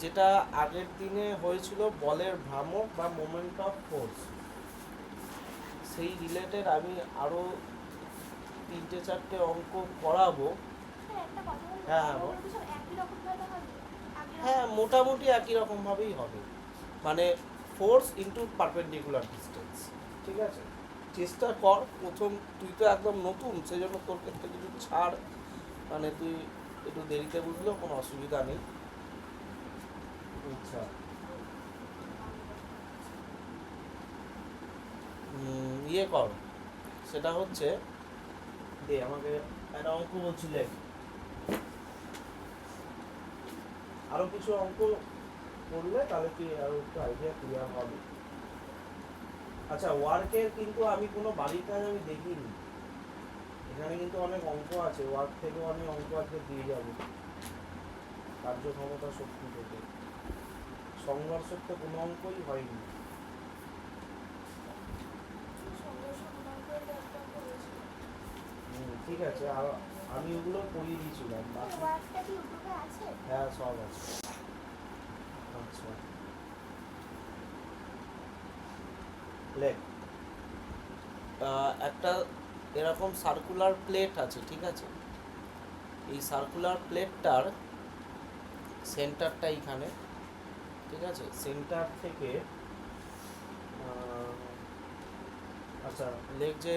যেটা আগের দিনে হয়েছিল বলের ভ্রামক বা মোমেন্ট অফ ফোর্স, সেই রিলেটেড আমি আরও 3-4টে অঙ্ক করাবো। হ্যাঁ হ্যাঁ হ্যাঁ, মোটামুটি একই রকমভাবেই হবে, মানে ফোর্স ইন্টু পারপেন্ডিকুলার ডিস্টেন্স। ঠিক আছে, চেষ্টা কর। প্রথম তুই তো একদম নতুন, সেই জন্য তোর ক্ষেত্রে কিছু ছাড়, মানে তুই একটু দেরিতে বুঝলেও কোনো অসুবিধা নেই। আচ্ছা, ইয়ে কর, সেটা হচ্ছে দে আমাকে একটা অঙ্ক বলছিলে, আরও কিছু অঙ্ক করলে তাহলে তুই আরও একটু আইডিয়া ক্লিয়ার হবে। আচ্ছা, ওয়ার্কের কিন্তু আমি কোনো বাড়ির কাজ আমি দেখিনি, এখানে কিন্তু অনেক অঙ্ক আছে, ওয়ার্ক থেকে অনেক অঙ্ক আজকে দিয়ে যাবে, কার্যক্ষমতা শক্তি থেকে। সংঘর্ষের তো কোনো অঙ্কই হয়নি। ঠিক আছে, আর আমি ওগুলো করিয়ে দিয়েছিলাম। হ্যাঁ, সব আছে। আচ্ছা, লেখ। একটা এরকম সার্কুলার প্লেট আছে, ঠিক আছে, এই সার্কুলার প্লেটটার সেন্টারটা এইখানে, ঠিক আছে, সেন্টার থেকে আচ্ছা লেখ যে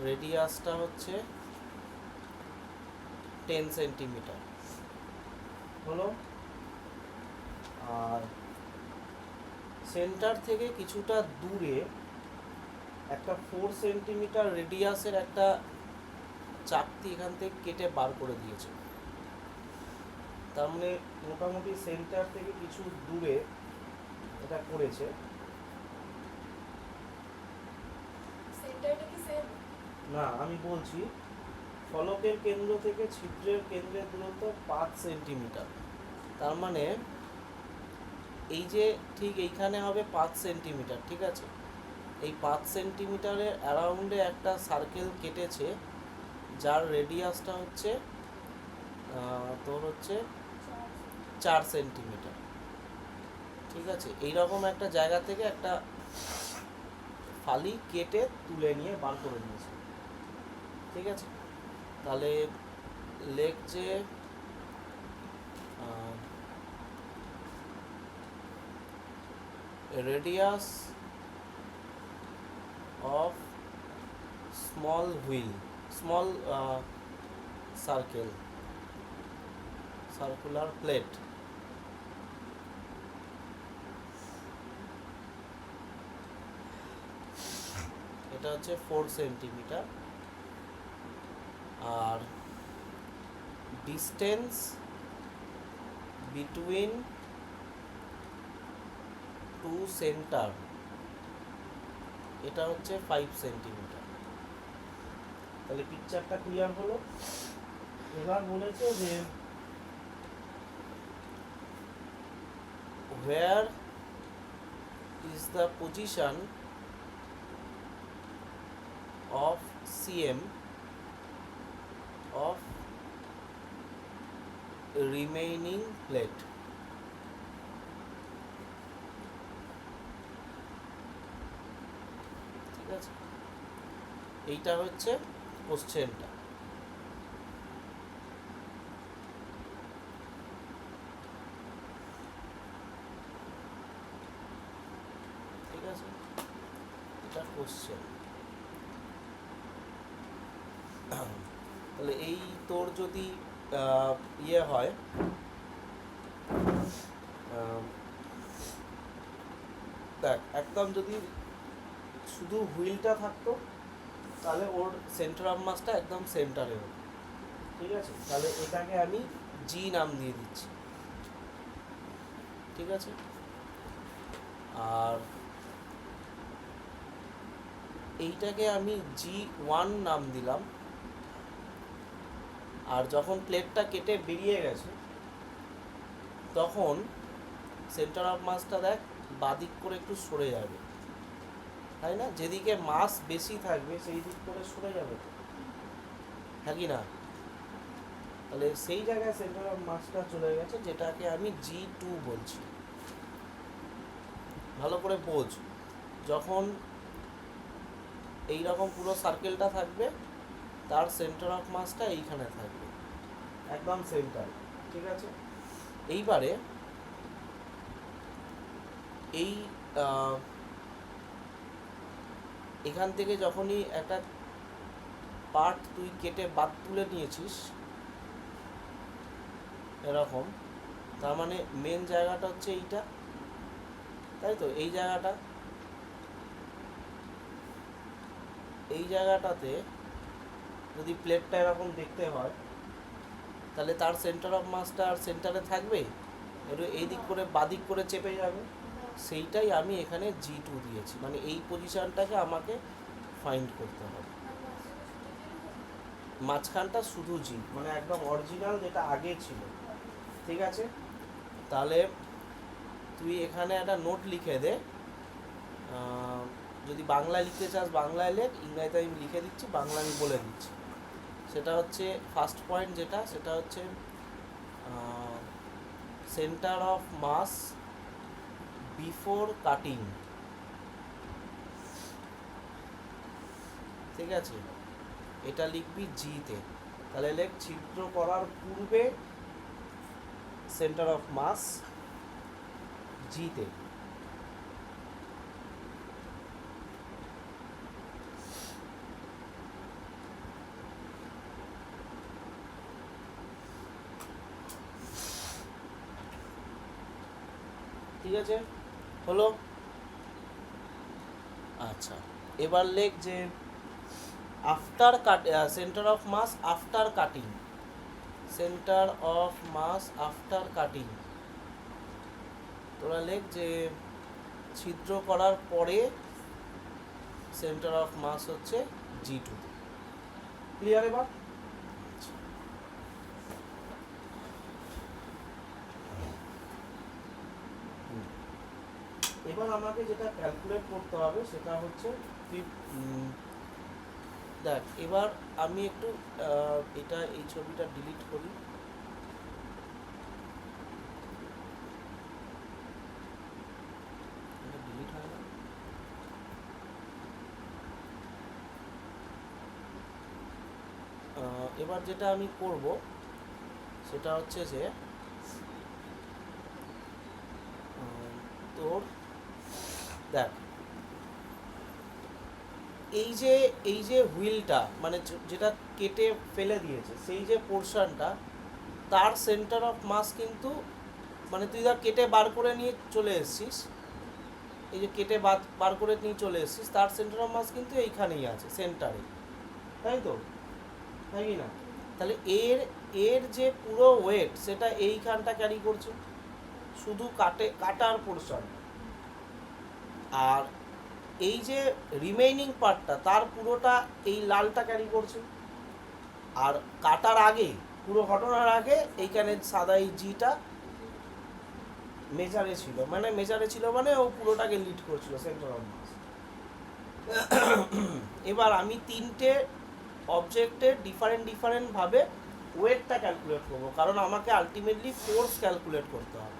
রেডিয়াসটা হচ্ছে 10 সেন্টিমিটার হলো, আর সেন্টার থেকে কিছুটা দূরে একটা 4 সেন্টিমিটার রেডিয়াসের একটা চাকতি এখান থেকে কেটে বার করে দিয়েছে। তার মানে মোটামুটি সেন্টার থেকে কিছু দূরে এটা করেছে। না, আমি বলছি ফলকের কেন্দ্র থেকে ছিদ্রের কেন্দ্রের দূরত্ব 5 সেন্টিমিটার। তার মানে এই যে ঠিক এইখানে হবে 5 সেন্টিমিটার, ঠিক আছে, এই 5 সেন্টিমিটারের অ্যারাউন্ডে একটা সার্কেল কেটেছে, যার রেডিয়াসটা হচ্ছে তোর হচ্ছে 4 সেন্টিমিটার। ঠিক আছে, এইরকম একটা জায়গা থেকে একটা ফালি কেটে তুলে নিয়ে বার করে নিয়েছে। ঠিক আছে, তাহলে লেখ যে radius of small circle circular plate, এটা হচ্ছে 4 সেন্টিমিটার, আর ডিস্টেন্স বিটুইন টু সেন্টার এটা হচ্ছে 5 সেন্টিমিটার। তাহলে পিকচারটা ক্লিয়ার হলো। এবার বলেছে যে where is the position of CM of remaining plate। ঠিক আছে, এইটা হচ্ছে কোশ্চেনটা। ঠিক আছে, এটা কোশ্চেন। তাহলে এই তোর যদি ইয়ে হয়, দেখ একদম যদি শুধু হুইলটা থাকতো তাহলে ওর সেন্টার অফ মাসটা একদম সেন্টারে হতো। ঠিক আছে, তাহলে এটাকে আমি জি নাম দিয়ে দিচ্ছি। ঠিক আছে, আর এইটাকে আমি G1 নাম দিলাম। আর যখন প্লেটটা কেটে বেরিয়ে গেছে তখন সেন্টার অফ মাসটা দেখ বাদিক করে একটু সরে যাবে, তাই না? যেদিকে মাস বেশি থাকবে সেই দিক করে সরে যাবে, হ্যাঁ কি না? তাহলে সেই জায়গায় সেন্টার অফ মাসটা চলে গেছে, যেটাকে আমি G2 বলছি। ভালো করে বোঝ, যখন এইরকম পুরো সার্কেলটা থাকবে তার সেন্টার অফ মাসটা এইখানে থাকবে, একদম সেন্টার, ঠিক আছে? এইবারে এই এখান থেকে যখনই একটা পার্ট তুই কেটে বাদ তুলে নিয়েছিস এরকম, তার মানে মেন জায়গাটা হচ্ছে এইটা, তাই তো? এই জায়গাটাতে যদি প্লেটটা এরকম দেখতে হয়, তাহলে তার সেন্টার অফ মাসটা আর সেন্টারে থাকবে, একটু এই দিক করে বাদিক করে চেপে যাবে। সেইটাই আমি এখানে G2 দিয়েছি, মানে এই পজিশনটাকে আমাকে ফাইন্ড করতে হবে। মাঝখানটা শুধু জি, মানে একদম অরিজিনাল যেটা আগে ছিল, ঠিক আছে? তাহলে তুই এখানে একটা নোট লিখে দে, যদি বাংলায় লিখতে চাস বাংলায় লেখ, ইংরাজিতে আমি লিখে দিচ্ছি, বাংলা আমি বলে দিচ্ছি। সেটা হচ্ছে ফার্স্ট পয়েন্ট, যেটা সেটা হচ্ছে centre of mass before cutting, ঠিক আছে? এটা লিখবি জিতে। তাহলে লেখ ছিদ্র করার পূর্বে সেন্টার অফ মাস জিতে। ঠিক আছে, হলো? আচ্ছা, এবার লেখ যে after cut centre of mass after cutting, centre of mass after cutting. তোরা লেখ যে ছিদ্র করার পরে সেন্টার অফ মাস হচ্ছে G2। ক্লিয়ার? এবার এবার আমাকে যেটা ক্যালকুলেট করতে হবে সেটা হচ্ছে দেখ, এবার আমি একটু এটা এই ছবিটা ডিলিট করি। ডিলিট হয় না। এবার যেটা আমি করব সেটা হচ্ছে যে তোর দেখ, এই যে হুইলটা মানে যেটা কেটে ফেলে দিয়েছে, সেই যে পোর্শনটা, তার সেন্টার অফ মাস কিন্তু, মানে তুই ধর কেটে বার করে নিয়ে চলে এসেছিস, এই যে কেটে বার করে নিয়ে চলে এসেছিস, তার সেন্টার অফ মাস কিন্তু এইখানেই আছে, সেন্টারে, তাই তো? তাই কি না? তাহলে এর যে পুরো ওয়েট সেটা এইখানটা ক্যারি করছে, শুধু কাটার পোর্শন। আর এই যে রিমেইনিং পার্টটা, তার পুরোটা এই লালটা ক্যারি করছে। আর কাটার আগে, পুরো ঘটনার আগে, এইখানে সাদা এই জিটা মেজারে ছিল, মানে ও পুরোটাকে লিড করছিল, সেন্টার অফ মাস। এবার আমি তিনটে অবজেক্টের ডিফারেন্টভাবে ওয়েটটা ক্যালকুলেট করবো, কারণ আমাকে আলটিমেটলি ফোর্স ক্যালকুলেট করতে হবে।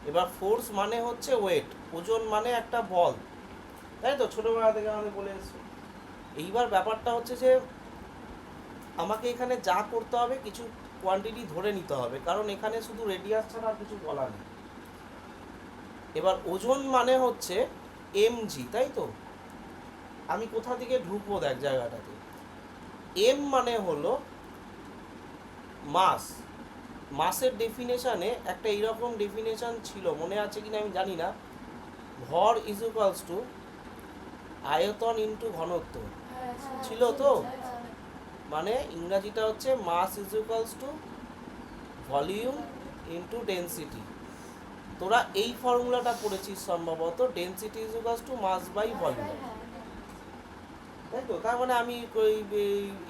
এবার ফোর্স মানে হচ্ছে ওয়েট, ওজন মানে একটা বল, তাই তো? ছোটোবেলা থেকে আমাদের বলে এসেছি। এইবার ব্যাপারটা হচ্ছে যে আমাকে এখানে যা করতে হবে, কিছু কোয়ান্টিটি ধরে নিতে হবে, কারণ এখানে শুধু রেডিয়াস ছাড়া আর কিছু বলা নেই। এবার ওজন মানে হচ্ছে mg, তাই তো? আমি কোথা থেকে ঢুকবো দেখ জায়গাটাতে। m মানে হলো মাস। মাসের ডেফিনেশনে একটা এইরকম ডেফিনেশন ছিল, মনে আছে কিনা আমি জানি না, ভর ইজ ইকুয়ালস টু আয়তন ইন্টু ঘনত্ব, ছিল তো? মানে ইংরাজিটা হচ্ছে mass is equals to volume into density. তোরা এই ফর্মুলাটা পড়েছিস সম্ভবত, density is equals to mass by volume, তাই তো? তার মানে আমি ওই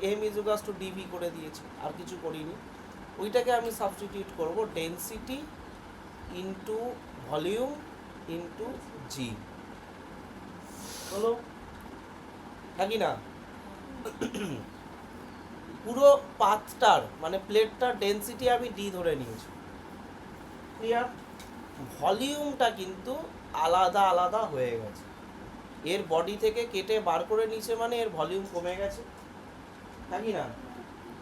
M is equals to DV করে দিয়েছি, আর কিছু করিনি। ওইটাকে আমি সাবস্টিটিউট করব density into volume into G, হলো নাকি না? পুরো পাতটার মানে প্লেটটার ডেনসিটি আমি ডি ধরে নিয়েছি, ক্লিয়ার? ভলিউমটা কিন্তু আলাদা আলাদা হয়ে গেছে, এর বডি থেকে কেটে বার করে নিয়েছে মানে এর ভলিউম কমে গেছে, নাকি না?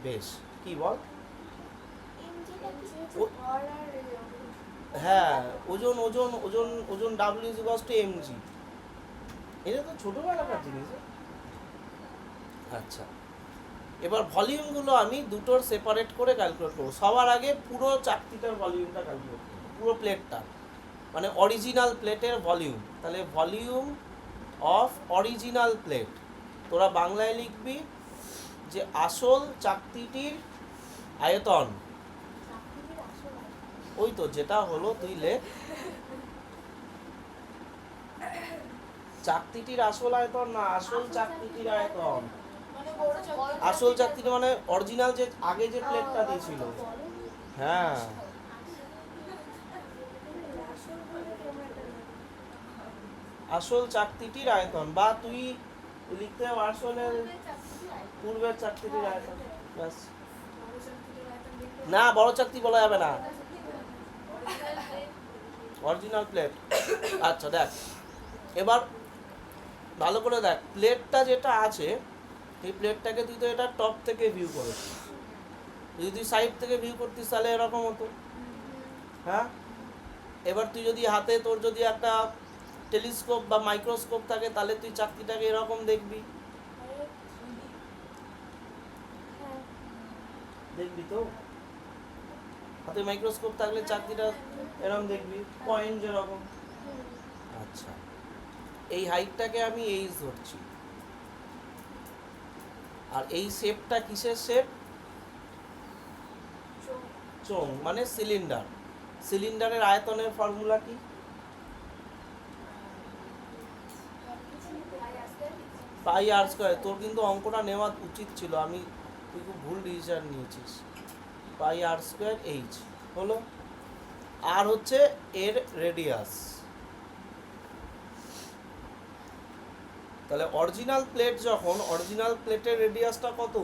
বেশ, কি বল? হ্যাঁ, ওজন ওজন ওজন ওজন W is equals two MG. এটা তো ছোটবেলাকার জিনিস। আচ্ছা, এবার ভলিউমগুলো আমি দুটোর সেপারেট করে ক্যালকুলেট করবো। সবার আগে পুরো চাকতিটার ভলিউমটা ক্যালকুলেট করবো, পুরো প্লেটটা মানে অরিজিনাল প্লেটের ভলিউম। তাহলে ভলিউম অফ অরিজিনাল প্লেট, তোরা বাংলায় লিখবি যে আসল চাকতিটির আয়তন। ওই তো যেটা হলো তুই লেখ, চাকতিটির আসল আয়তন না আসল চাকতিটির আয়তন। আসল চাকতিটি মানে অরিজিনাল যে আগে যে প্লেটটা দিয়েছিল। হ্যাঁ, আসল চাকতিটির আয়তন, বা তুই লিখতে হবে আসলের পূর্বের চাকতিটির আয়তন। ব্যাস, না বড় চাকতি বলা যাবে না, অরিজিনাল প্লেট। আচ্ছা দেখ, এবার ভালো করে দেখ, প্লেটটা যেটা আছে এই প্লেটটাকে তুই তো এটা টপ থেকে ভিউ করেছিস, যদি তুই সাইড থেকে ভিউ করতিস তাহলে এরকম হতো। হ্যাঁ, এবার তুই যদি হাতে তোর যদি একটা টেলিস্কোপ বা মাইক্রোস্কোপ থাকে তাহলে তুই চাকতিটাকে এরকম দেখবি, দেখবি তো? হাতে মাইক্রোস্কোপ থাকলে চাকতিটা এরকম দেখবি, পয়েন্ট যেরকম। আচ্ছা, এই হাইটটাকে আমি এইচ ধরছি, আর এই শেপটা কিসের শেপ? চোঙ মানে সিলিন্ডার। সিলিন্ডারের আয়তনের ফর্মুলা কি? পাই আর স্কয়ার। তোর কিন্তু অঙ্কটা নেওয়া উচিত ছিল, তুই খুব ভুল ডিসিশন নিয়েছিস। পাই আর স্কয়ার এইচ হলো, আর হচ্ছে এর রেডিয়াস। তাহলে অরিজিনাল প্লেট যখন, অরিজিনাল প্লেটের রেডিয়াসটা কত?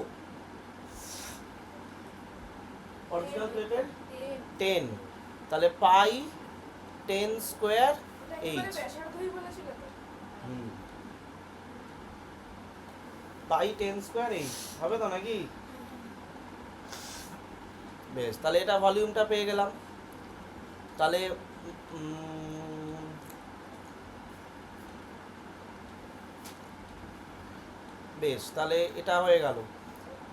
অরিজিনাল প্লেটের 10, তাহলে পাই 10 স্কয়ার এইচ। পাই 10 স্কয়ার এইচ হবে তো নাকি? বেশ, তাহলে এটা ভলিউমটা পেয়ে গেলাম। তাহলে বেশ, তাহলে এটা হয়ে গেল।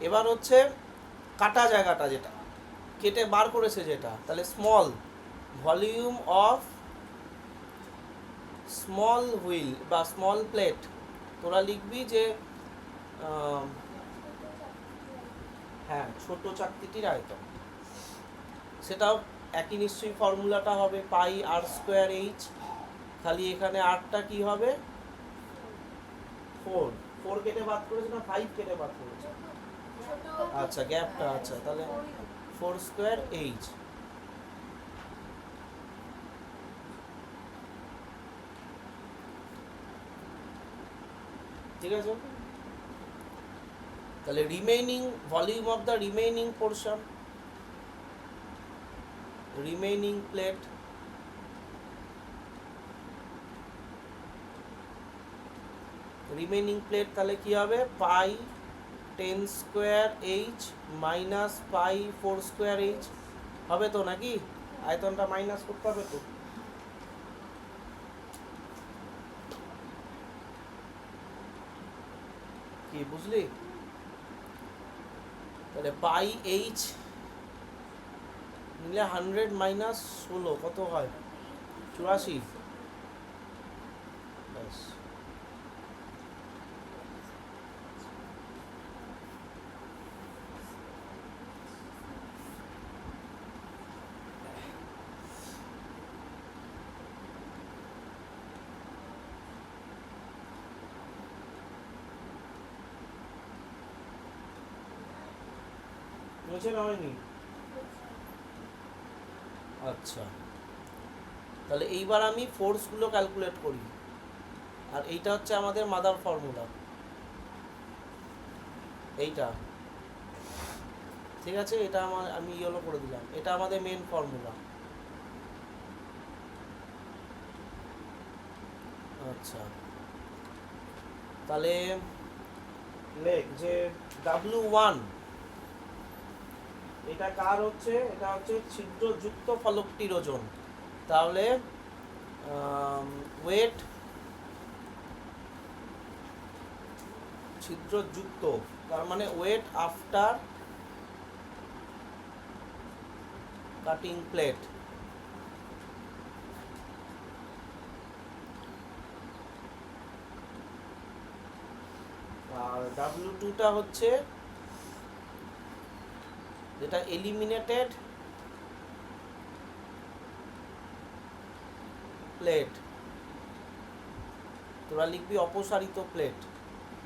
এবার হচ্ছে কাটা জায়গাটা, যেটা কেটে বার করেছে যেটা, তাহলে small volume of small wheel বা স্মল প্লেট, তোরা লিখবি যে হ্যাঁ ছোট চাকতিটির আয়তন, সেটাও একই নিশ্চয়ই ফর্মুলাটা হবে পাই আর স্কোয়ার এইচ। খালি এখানে আরটা কি হবে? 4 4 কেটে বাদ করেছে না 5 কেটে বাদ করেছে? আচ্ছা, গ্যাপটা, আচ্ছা তাহলে 4 স্কোয়ার এইচ। ঠিক আছে, তাহলে remaining volume of the remaining portion, remaining plate, remaining plate তাহলে কি হবে? পাই 10 স্কোয়ার এইচ মাইনাস পাই 4 স্কোয়ার এইচ হবে তো নাকি? আয়তনটা মাইনাস করতে হবে তো। কি বুঝলি? তাহলে পাই এইচ নিলে 100 মাইনাস 16 কত হয়? 84। ব্যাস, বুঝে না হয়নি? আচ্ছা, তাহলে এইবার আমি ফোর্সগুলো ক্যালকুলেট করি, আর এইটা হচ্ছে আমাদের মাদার ফর্মুলা, এইটা ঠিক আছে, এটা আমি ইয়েলো করে দিলাম, এটা আমাদের মেন ফর্মুলা। আচ্ছা, তাহলে লেখ যে W1 এটা কার হচ্ছে, এটা হচ্ছে ছিদ্রযুক্ত ফলকটির ওজন। তাহলে ওয়েট ছিদ্রযুক্ত, তার মানে ওয়েট আফটার কাটিং প্লেট। আর W2টা হচ্ছে যেটা এলিমিনেটেড প্লেট, তোরা লিখবি অপসারিত প্লেট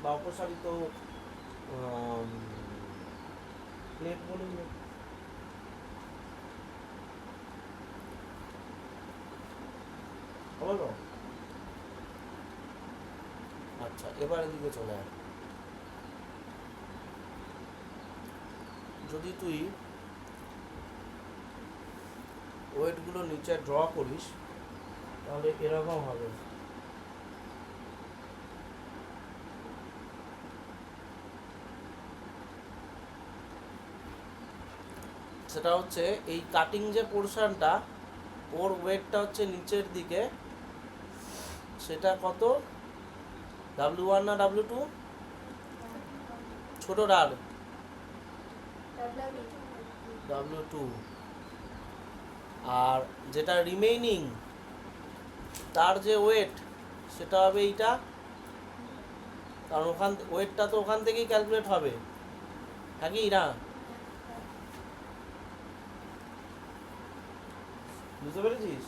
বা অপসারিত প্লেট বলে বলো। আচ্ছা, এবার এদিকে চলে আয়। যদি তুই ওয়েটগুলো নিচে ড্র করিস তাহলে এরকম হবে। সেটা হচ্ছে এই কাটিং যে পোর্শনটা, ওর ওয়েটটা হচ্ছে নিচের দিকে, সেটা কত, W1 না W2? ছোট ডাল W2। আর যেটা রিমেইনিং তার যে ওয়েট সেটা হবে এইটা, কারণ ওখান ওয়েটটা তো ওখান থেকেই ক্যালকুলেট হবে, হ্যাঁ কি না? বুঝতে পেরেছিস?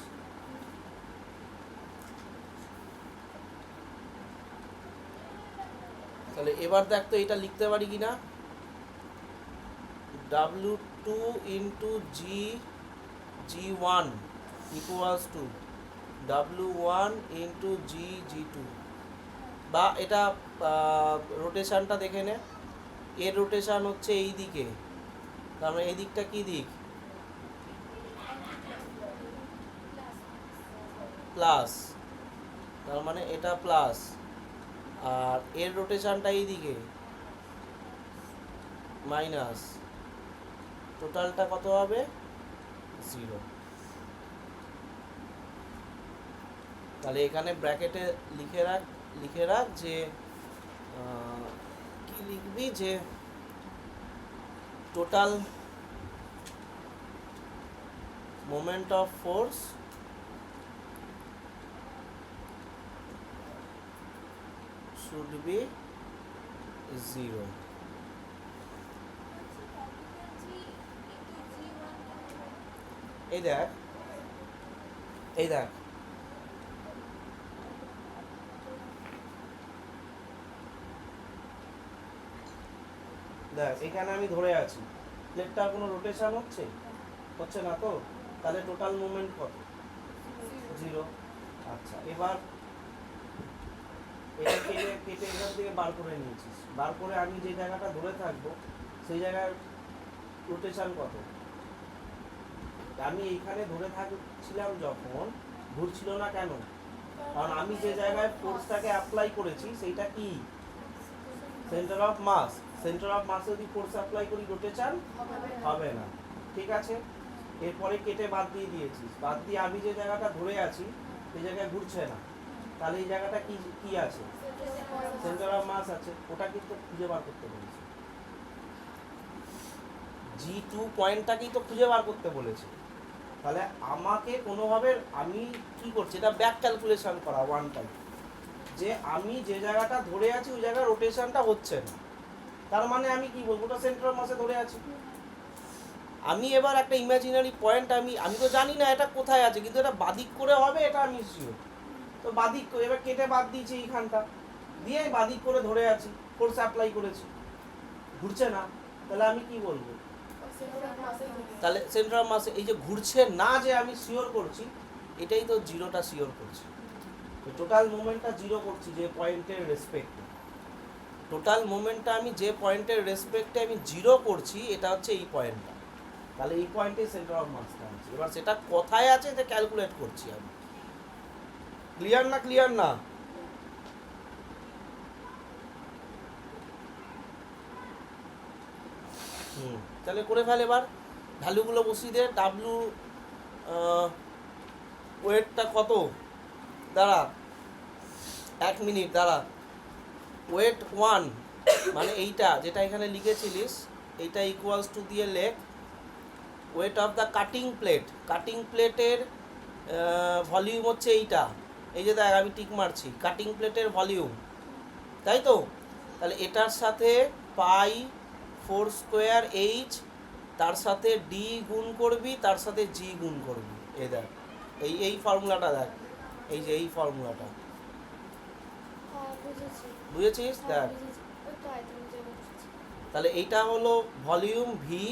তাহলে এবার দেখ তো এটা লিখতে পারি কি না, W2 into G1 equals to W1 into G2, বা এটা রোটেশনটা দেখে নে, এর রোটেশন হচ্ছে এই দিকে, তার মানে এই দিকটা কি দিক, প্লাস, তার মানে এটা প্লাস, আর এর রোটেশনটা এই দিকে মাইনাস, টোটালটা কত হবে, 0। তাহলে এখানে ব্র্যাকেটে লিখে রাখ যে কি লিখবি, যে total moment of force should be 0। এই দেখ দেখ এখানে আমি ধরে আছি, প্লেটটার কোনো রোটেশন হচ্ছে না তো, তাহলে টোটাল মুভমেন্ট কত, 0। আচ্ছা, এবার এটা কেটে এখান থেকে বার করে নিয়েছিস, বার করে আমি যে জায়গাটা ধরে থাকবো সেই জায়গার রোটেশন কত, আমি এইখানে ধরে থাকছিলাম যখন ঘুরছিল না কেন, কারণ আমি যে জায়গায় ফোর্সটাকে অ্যাপ্লাই করেছি সেইটা কি, centre of mass. Centre of মাসে যদি ফোর্স অ্যাপ্লাই করি রোটেশন হবে না, ঠিক আছে। এরপরে কেটে বাদ দিয়ে দিয়েছিস, বাদ দিয়ে আমি যে জায়গাটা ধরে আছি সেই জায়গায় ঘুরছে না, তাহলে এই জায়গাটা কি কি আছে, সেন্টার অফ মাস আছে, ওটা কিন্তু খুঁজে বার করতে বলেছে, G2 পয়েন্টটাকেই তো খুঁজে বার করতে বলেছে। তাহলে আমাকে কোনোভাবে, আমি কি করছি, এটা ব্যাক ক্যালকুলেশন করা ওয়ান টাইম, যে আমি যে জায়গাটা ধরে আছি ওই জায়গায় রোটেশনটা হচ্ছে না, তার মানে আমি কি বলবো, ওটা সেন্টার অফ মাসে ধরে আছি। আমি এবার একটা ইমাজিনারি পয়েন্ট, আমি তো জানি না এটা কোথায় আছে, কিন্তু এটা বাদিক করে হবে এটা আমি শিওর, তো বাদিক করে এবার কেটে বাদ দিয়েছি এইখানটা, দিয়ে বাদিক করে ধরে আছি, ফোর্স অ্যাপ্লাই করেছি, ঘুরছে না, তাহলে আমি কি বলবো, তাহলে সেন্টার অফ মাসে এই যে ঘুরছে না যে আমি শিওর করছি, এটাই তো জিরোটা শিওর করছি, টোটাল মুভমেন্টটা 0 করছি যে পয়েন্টের রেসপেক্টে। টোটাল মোমেন্টটা আমি যে পয়েন্টের রেসপেক্টে আমি জিরো করছি এটা হচ্ছে এই পয়েন্টটা, তাহলে এই পয়েন্টে সেন্টার অফ মাসটা আছে। এবার সেটা কোথায় আছে এটা ক্যালকুলেট করছি আমি। ক্লিয়ার না? ক্লিয়ার না? তাহলে করে ফেল এবার, ভ্যালুগুলো বসিয়ে দে। ডাব্লু ওয়েটটা কত, দাঁড়া 1 মিনিট দাঁড়া। ওয়েট 1 মানে এইটা যেটা এখানে লিখেছিলিস এইটা ইকুয়ালস টু দিয়ে লেখ wait of the cutting plate. Cutting প্লেটের ভলিউম হচ্ছে এইটা, এই যে দেখ আমি টিক মারছি, কাটিং প্লেটের ভলিউম, তাই তো? তাহলে এটার সাথে পাই 4² তার সাথে ডি গুণ করবি, তার সাথে জি গুণ করবি। এই দেখ এই ফর্মুলাটা দেখ, এই যে এই ফর্মুলাটা, বুঝেছিস? দেখ তাহলে এইটা হলো ভলিউম ভি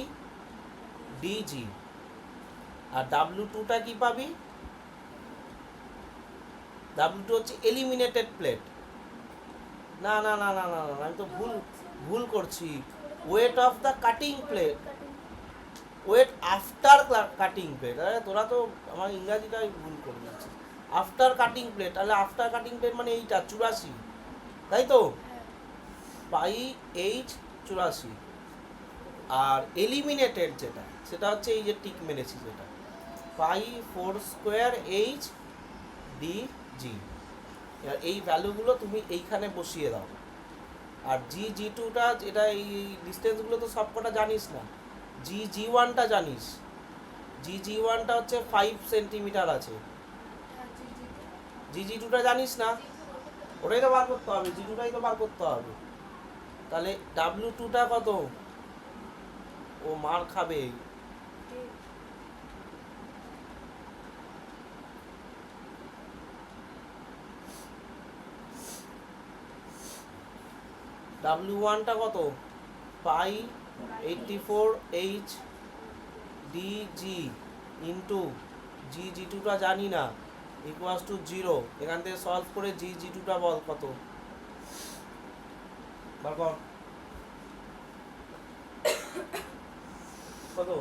ডিজি, আর W2টা কি পাবি? W2 হচ্ছে এলিমিনেটেড প্লেট। না না না না না আমি তো ভুল করছি। Weight of the cutting plate, weight after cutting plate. আরে তোরা তো আমার ইংরাজিটাই ভুল করে দিচ্ছিস। আফটার কাটিং প্লেট, তাহলে আফটার কাটিং প্লেট মানে এইটা 84, তাই তো? পাই এইচ 84। আর এলিমিনেটেড যেটা সেটা হচ্ছে এই যে টিক মেরেছি যেটা, পাই 4² ডি জি। এই ভ্যালুগুলো তুমি এইখানে বসিয়ে দাও। আর জি2টা এটা এই ডিস্টেন্সগুলো তো সব কটা জানিস না। জি1টা জানিস, জি1টা হচ্ছে 5 সেন্টিমিটার আছে। জি2টা জানিস না? ওটাই তো বার করতে হবে, জি2টাই তো বার করতে হবে। তাহলে W2টা কত? ও মার খাবে। W1টা কত? পাই 84H ডিজি ইন্টু জি2টা জানি না, ইকুয়ালস টু 0। এখান থেকে সলভ করে জি2টা বল কত, বার কর কত?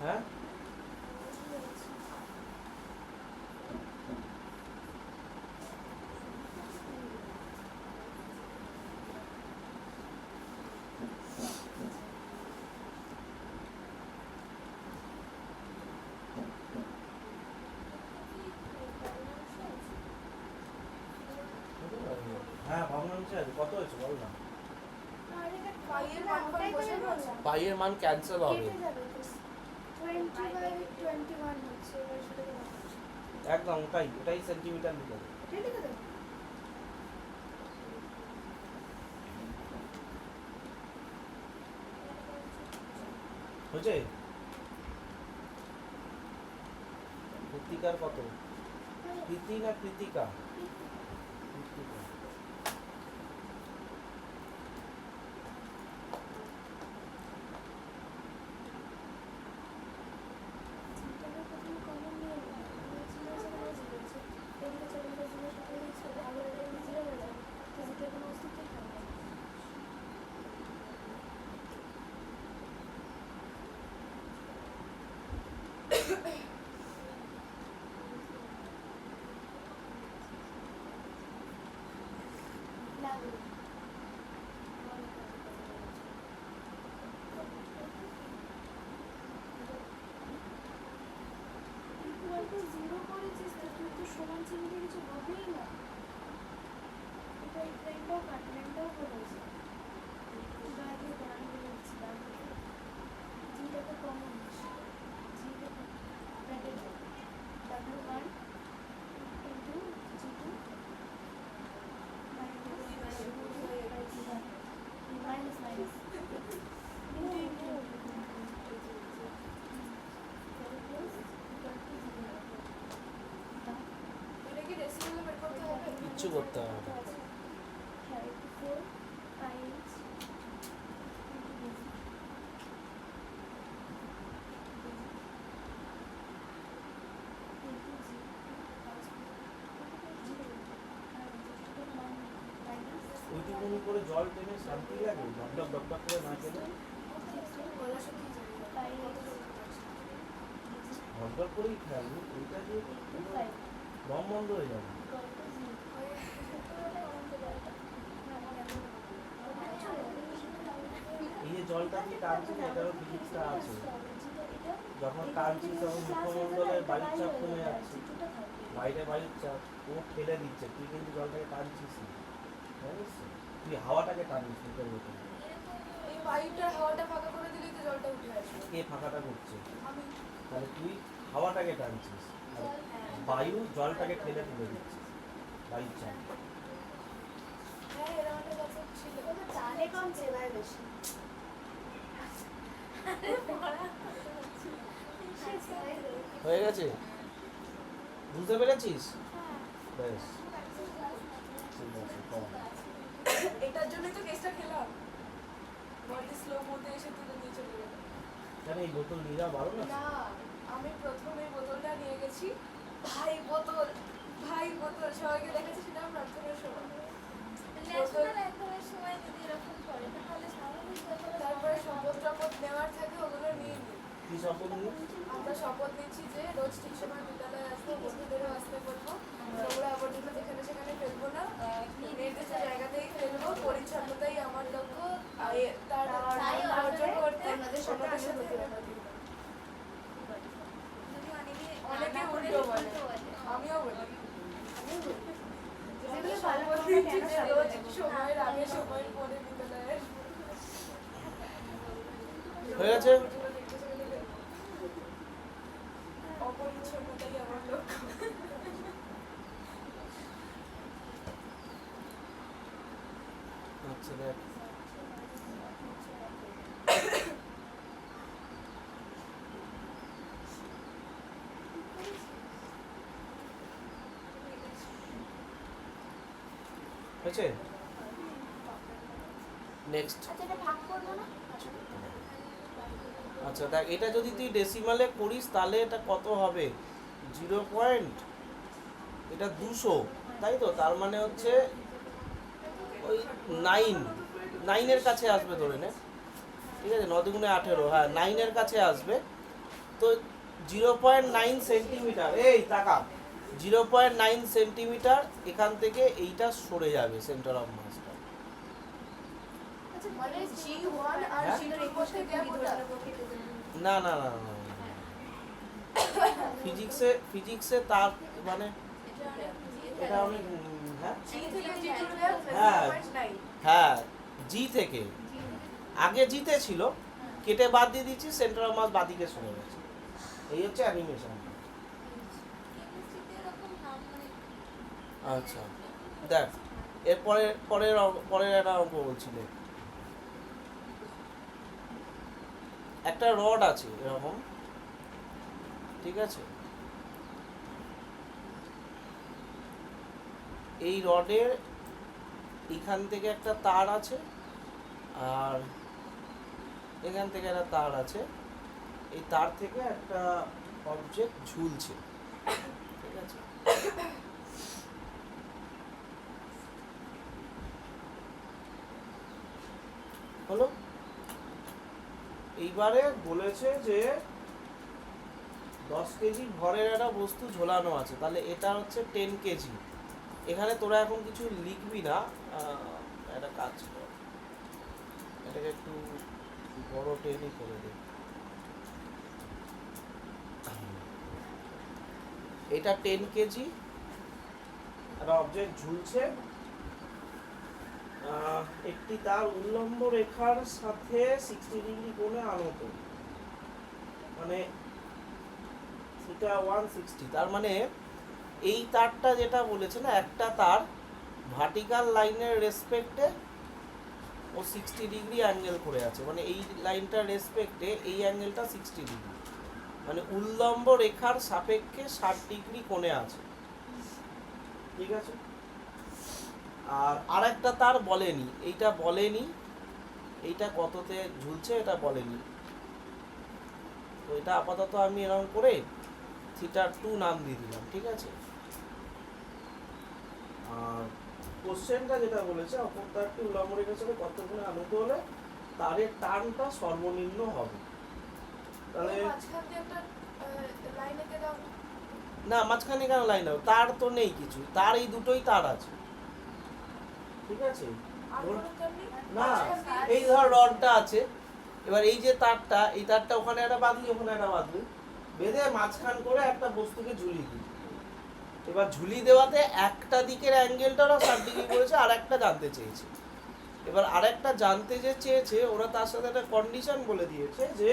হ্যাঁ হ্যাঁ ভগ্নাংশে আছে, কত হয়েছে বল না। পাইয়ের মান ক্যান্সেল হবে একদম, ওটাই সেন্টিমিটার লিখে দেবে। হয়েছে? কৃতিকার কত? প্রীতি না কৃতিকা? কৃতিকা। করতে হবে। ওইটুকুনি করে জল টেনে শান্তি লাগে, ডক ডক করে না খেলে হটগট করেই খেয়াল ওইটা দিয়ে দম বন্ধ হয়ে যাবে। এই যে জলটা দিয়ে টানছিস এটারও ফিজিক্সটা আছে, যখন টানছিস তখন মুখমণ্ডলের বায়ুর চাপ কমে যাচ্ছে, বাইরে বায়ুর চাপ ও ফেলে দিচ্ছে, তুই কিন্তু জলটাকে টানছিস না, জানিস তুই হাওয়াটাকে টানিস মুখের ভেতরে। এই পাইপটা হাওয়াটা ফাঁকা করে দিলেই তো জলটা উঠে আসবে। কে ফাঁকাটা করছে? আমি। তাহলে তুই হাওয়াটাকে টানছিস আর বায়ু জলটাকে ঠেলে তুলে দিচ্ছিস, বায়ুর চাপ। হ্যাঁ এরকম একটা কথা ছিল। চালে কম চেনায় বেশি। হয়ে গেছে? বুঝতে পেরেছিস? বেশ ঠিক আছে, কম। এটার জন্যই তো কেসটা খেলাম। বডি স্লো মোডে এসে তুলে নিয়ে চলে গেল। কেন এই বোতল নিয়ে যাওয়া ভালো না? না আমি প্রথমে বোতলটা নিয়ে গেছি, ভাই বোতল ভাই বোতল সবাইকে দেখাচ্ছি সেটা প্রার্থনার সময়। তারপরে শপথ টপথ নেওয়ার থাকে ওগুলো নিয়ে নিই। কি শপথ নিস? আমরা শপথ নিচ্ছি যে রোজ ঠিক সময় বিদ্যালয়ে আসবো, বন্ধুদেরও আসতে বলবো, নোংরা আবর্জনা যেখানে সেখানে ফেলবো না, নির্দিষ্ট জায়গাতেই ফেলবো, পরিচ্ছন্নতাই আমার লক্ষ্য, তার অর্জন করতে আমাদের সাথে অনেকে উল্টো বলে, আমিও বলি শপথ নিচ্ছি যে রোজ সময়ের আগে সময়ের পরে বিদ্যালয়ে হয়ে গেছে? অপরিচ্ছন্নতাই আমার লক্ষ্য। আচ্ছা দেখ, হয়েছে? নেক্সট। আচ্ছা দেখ, এটা যদি তুই ডেসিমালে করিস তাহলে এটা কত হবে? 0. এটা 200, তাই তো? তার মানে হচ্ছে ওই 9 কাছে আসবে ধরে নে, ঠিক আছে? 9 × 18, হ্যাঁ 9 কাছে আসবে। তো 0.9 সেন্টিমিটার, এই টাকা 0.9 সেন্টিমিটার এখান থেকে এইটা সরে যাবে সেন্টার অফ মাসটা। মানে G1 আর G2 এর মধ্যে গ্যাপ ওটা? না না না না, ফিজিক্সে তার মানে এটা অনেক, হ্যাঁ G থেকে G2 এর গ্যাপ হ্যাঁ 0.9। হ্যাঁ, জি থেকে আগে জিতে ছিল, কেটে বাদ দিয়ে দিচ্ছি, সেন্টার অফ মাস বাদিকে সরে গেছে। এই হচ্ছে অ্যানিমেশন। আচ্ছা দেখ, পরের একটা অঙ্ক বলছিলে, একটা রড আছে এরকম, ঠিক আছে? এই রডের এখান থেকে একটা তার আছে আর এখান থেকে একটা তার আছে, এই তার থেকে একটা অবজেক্ট ঝুলছে, ঠিক আছে? হলো? এইবারে বলেছে যে 10 কেজি ভরের একটা বস্তু ঝোলানো আছে, তাহলে এটা হচ্ছে 10 কেজি। এখানে তোরা এখন কিছু লিখবি না, একটা কাজ কর, এটাকে একটু বড় টেনই করে দে। এটা 10 কেজি, একটা অবজেক্ট ঝুলছে, একটি তার উল্লম্ব রেখার সাথে 60 ডিগ্রি কোণে আনত, মানে এটা 160। তার মানে এই তারটা যেটা বলেছে না, একটা তার ভার্টিক্যাল লাইনের রেসপেক্টে ও 60 ডিগ্রি অ্যাঙ্গেল করে আছে, মানে এই লাইনটার রেসপেক্টে এই অ্যাঙ্গেলটা 60 ডিগ্রি, মানে উল্লম্ব রেখার সাপেক্ষে 60 ডিগ্রি কোণে আছে, ঠিক আছে? আর আরেকটা তার বলেনি, এইটা বলেনি, এইটা কততে ঝুলছে এটা বলেনি। তো এটা আপাতত আমি এরকম করে থিটা 2 নাম দিয়ে দিলাম, ঠিক আছে। আর কোশ্চেনটা যেটা বলেছে অপর তারটি উল্লম্ব রেখার সাথে কতক্ষণে আনত হলে তারের টানটা সর্বনিম্ন হবে। তাহলে মাঝখান দিয়ে একটা লাইন এঁকে দাও। না, মাঝখানে কেন লাইন হবে? তার তো নেই কিছু, তার এই দুটোই তার আছে, ঠিক আছে। আর কোনো তার নেই? না, মাঝখান দিয়ে- এই ধর রডটা আছে, এবার এই যে তারটা, এই তারটা ওখানে একটা বাঁধলি, ওখানে একটা বাঁধলি, বেঁধে মাঝখান করে একটা বস্তুকে ঝুলিয়ে দিই। এবার ঝুলি দেওয়াতে একটা দিকের অ্যাঙ্গেলটা ওরা 60 ডিগ্রি করেছে, আর একটা জানতে চেয়েছে। এবার আরেকটা জানতে যে চেয়েছে, ওরা তার সাথে একটা কন্ডিশন বলে দিয়েছে যে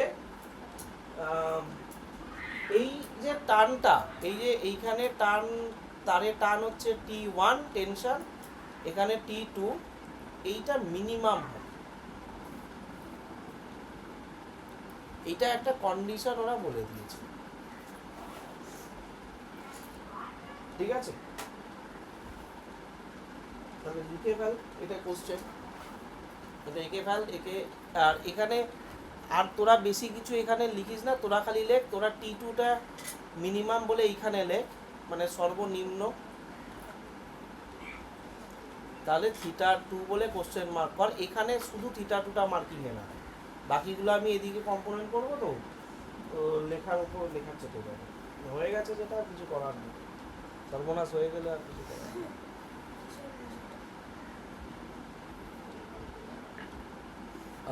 এই যে টানটা, এই যে এইখানে টান, তারে টান হচ্ছে T1 টেনশন, এখানে T2, এইটা মিনিমাম হয়। এইটা একটা কন্ডিশন ওরা বলে দিয়েছে, ঠিক আছে। তাহলে লিখে ফেল, এটা কোশ্চেন, এটা এঁকে ফেল, একে। আর এখানে আর তোরা বেশি কিছু এখানে লিখিস না, তোরা খালি লেখ তোরা T2টা মিনিমাম বলে এইখানে লেখ, মানে সর্বনিম্ন। তাহলে থিটা 2 বলে কোশ্চেন মার্ক কর, এখানে শুধু থিটা 2টা মার্কিংয়ে না, বাকিগুলো আমি এদিকে কম্পোনেন্ট করবো, তো তো লেখার উপর লেখা চেপে যাবে। হয়ে গেছে যেটা, আর কিছু করার নেই, সর্বনাশ হয়ে গেলে আর কিছু করার নেই।